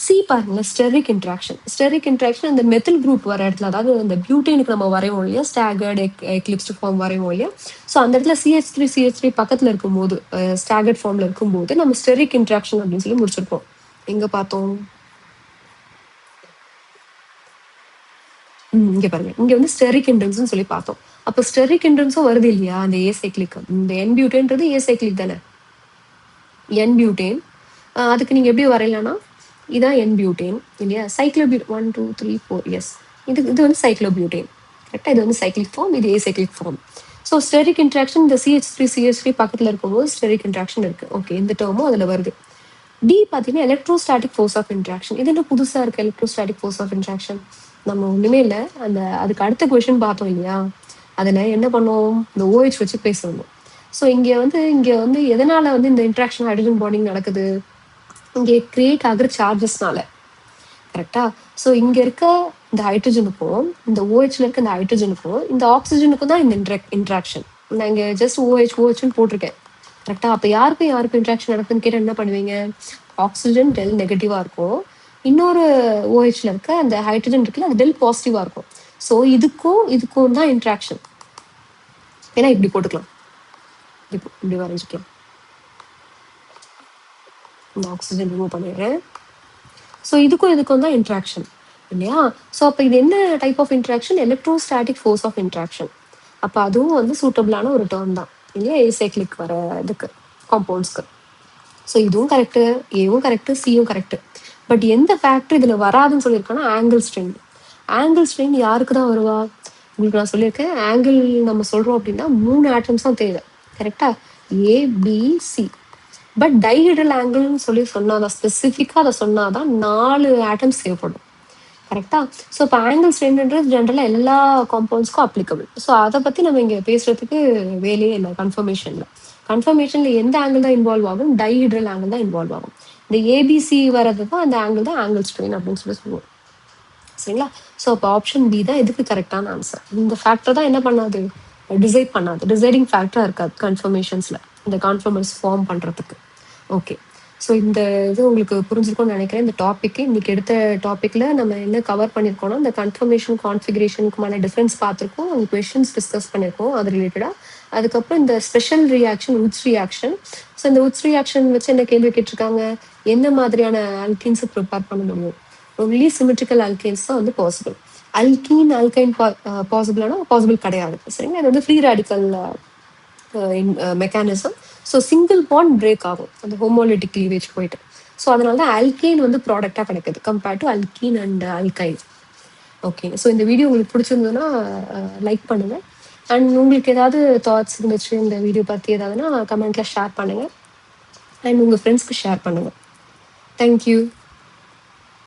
சி பாருங்களேன், ஸ்டெரிக் இன்ட்ராக்ஷன். ஸ்டெரிக் இன்ட்ராக்ஷன் அந்த மெத்தில் குரூப் வர இடத்துல, அதாவது அந்த பியூட்டேனுக்கு நம்ம வரைவோம் இல்லையா, ஸ்டாகர்ட் எக்லிப்ஸ்டு ஃபார்ம் வரைவோம் இல்லையா? ஸோ அந்த இடத்துல CH3 பக்கத்தில் இருக்கும்போது, ஸ்டாகர்ட் ஃபார்ம்ல இருக்கும்போது நம்ம ஸ்டெரிக் இன்ட்ராக்ஷன் அப்படின்னு சொல்லி முடிச்சிருப்போம். எங்க பார்த்தோம்? இங்க பாருங்க, இங்க வந்து ஸ்டெரிக் ஹிண்ட்ரன்ஸ் சொல்லி பார்த்தோம். அப்போ ஸ்டெரிக் ஹிண்ட்ரன்ஸும் வருது இல்லையா அந்த ஏசைக்ளிக். இந்த என் பியூட்டேன்றது ஏசைக்ளிக் தானே, என் பியூட்டேன். அதுக்கு நீங்க எப்படி வரையலாம்னா இதான் என் பியூட்டேன் இல்லையா? சைக்ளோபியூட் 1 2 3 4. எஸ், இது வந்து சைக்ளோபியூட்டேன் கரெக்டாக. இது வந்து சைக்ளிக் ஃபார்ம், இது ஏசைக்ளிக் ஃபார்ம். ஸோ ஸ்டெரிக் இன்ட்ராக்ஷன் இந்த CH3 பக்கத்தில் இருக்கும்போது ஸ்டெரிக் இன்ட்ராக்ஷன் இருக்கு. ஓகே, இந்த டேர்மும் அதில் வருது. டி பார்த்தீங்கன்னா எலக்ட்ரோஸ்டாட்டிக் ஃபோர்ஸ் ஆஃப் இன்ட்ராக்ஷன். இது என்ன புதுசாக இருக்குது எலக்ட்ரோஸ்டாட்டிக் ஃபோர்ஸ் ஆஃப் இன்ட்ராக்ஷன்? நம்ம ஒன்றுமே இல்லை, அதுக்கு அடுத்த கொஷின் பார்த்தோம் இல்லையா, அதில் என்ன பண்ணுவோம், இந்த OH வச்சு பேசணும். ஸோ இங்கே வந்து எதனால் வந்து இந்த இன்ட்ராக்ஷன் ஹைட்ரஜன் பாண்டிங் நடக்குது? இங்கே கிரியேட் ஆகிற சார்ஜஸ்னால கரெக்டா? ஸோ இங்கே இருக்க இந்த ஹைட்ரஜனுக்கும் இந்த OHல இருக்க இந்த ஹைட்ரஜனுக்கும் இந்த ஆக்சிஜனுக்கும் தான் இந்த இன்ட்ராக்ஷன். நான் இங்கே ஜஸ்ட் OHன்னு போட்டிருக்கேன் கரெக்டா? அப்போ யாருக்கும் இன்ட்ராக்ஷன் நடக்குதுன்னு கேட்டால் என்ன பண்ணுவீங்க? ஆக்சிஜன் டெல் நெகட்டிவாக இருக்கும், இன்னொரு OHல இருக்க அந்த ஹைட்ரஜன் இருக்குல்ல அது டெல் பாசிட்டிவாக இருக்கும். ஸோ இதுக்கும் தான் இன்ட்ராக்ஷன். ஏன்னா இப்படி போட்டுக்கலாம், இப்படி வரைஞ்சிக்கலாம். இந்த ஆக்சிஜன் ரிமூவ் பண்ணிடுறேன். ஸோ இதுக்கும் தான் இன்ட்ராக்ஷன் இல்லையா? ஸோ அப்போ இது என்ன type of interaction? Electrostatic force of interaction. அப்போ அதுவும் வந்து சூட்டபிளான ஒரு டேர்ம் தான் இல்லையா ஏசைக்ளிக் வர இதுக்கு காம்பவுண்ட்ஸ்க்கு. ஸோ இதுவும் கரெக்டு, ஏவும் கரெக்டு, சியும் கரெக்டு. பட் எந்த ஃபேக்டர் இதில் வராதுன்னு சொல்லியிருக்கேன்னா ஆங்கிள் ஸ்ட்ரெயின். ஆங்கிள் ஸ்ட்ரெயின் யாருக்கு தான் வருவா? உங்களுக்கு நான் சொல்லியிருக்கேன், ஆங்கிள் நம்ம சொல்கிறோம் அப்படின்னா 3 ஆட்டம்ஸ் தான் தேவை கரெக்டாக, ABC. பட் டைஹெட்ரல் ஆங்கிள்னு சொல்லி சொன்னாதான், ஸ்பெசிஃபிக்காக அதை சொன்னாதான் 4 ஆட்டம்ஸ் தேவைப்படும் கரெக்டாக. ஸோ இப்போ ஆங்கிள் ஸ்ட்ரெயின்ன்றது ஜென்ரலாக எல்லா காம்பவுண்ட்ஸ்க்கும் அப்ளிகபிள். ஸோ அதை பற்றி நம்ம இங்கே பேசுகிறதுக்கு வேலையே இல்லை. கன்ஃபர்மேஷனில் எந்த ஆங்கிள் தான் இன்வால்வ் ஆகும்? டைஹெட்ரல் ஆங்கிள் தான் இன்வால்வ் ஆகும். இந்த ABC வர்றது தான் அந்த ஆங்கிள் தான் ஆங்கிள் ஸ்ட்ரெயின் அப்படின்னு சொல்லி சொல்லுவோம். சரிங்களா? ஸோ அப்போ ஆப்ஷன் பி தான் இதுக்கு கரெக்டான ஆன்சர். இந்த ஃபேக்டர் தான் என்ன பண்ணாது, டிசைட் பண்ணாது, டிசைடிங் ஃபேக்டராக இருக்காது கன்ஃபர்மேஷன்ஸில், இந்த கான்ஃபர்மன்ஸ் ஃபார்ம் பண்ணுறதுக்கு. ஓகே, ஸோ இந்த இது உங்களுக்கு புரிஞ்சிருக்கும்னு நினைக்கிறேன். இந்த டாப்பிக்கு இன்னைக்கு எடுத்த டாப்பிக்கில் நம்ம என்ன கவர் பண்ணியிருக்கோம்னா, இந்த கன்ஃபர்மேஷன் கான்ஃபிகரேஷனுக்குமான டிஃப்ரென்ஸ் பார்த்துருக்கோம், அந்த கொஷின்ஸ் டிஸ்கஸ் பண்ணியிருக்கோம் அது ரிலேட்டடாக. அதுக்கப்புறம் இந்த special reaction, woods reaction. So இந்த உட்ஸ் ரியாக்ஷன் வச்சு என்ன கேள்வி கேட்டிருக்காங்க, என்ன மாதிரியான ஆல்கீன்ஸை ப்ரிப்பேர் பண்ண முடியும், ஒன்லி சிமெட்ரிக்கல் ஆல்கைன்ஸ் தான் வந்து பாசிபிள். அல்கீன் ஆல்கைன் பாசிபிளானா பாசிபிள் கிடையாது. சரிங்களா? இது வந்து free radical mechanism. So single bond break ஆகும் அந்த ஹோமோலிட்டிக் கிளீவேஜ் போயிட்டு. ஸோ அதனால தான் அல்கேன் வந்து ப்ராடக்டாக கிடைக்குது compared to alkene and alkyne. Okay, so இந்த வீடியோ உங்களுக்கு பிடிச்சிருந்ததுன்னா லைக் பண்ணுங்க. அண்ட் உங்களுக்கு ஏதாவது தாட்ஸ் இருந்துச்சு இந்த வீடியோ பற்றி ஏதாவதுன்னா கமெண்ட்ல ஷேர் பண்ணுங்க. அண்ட் உங்கள் ஃப்ரெண்ட்ஸ்க்கு ஷேர் பண்ணுங்க. தேங்க்யூ.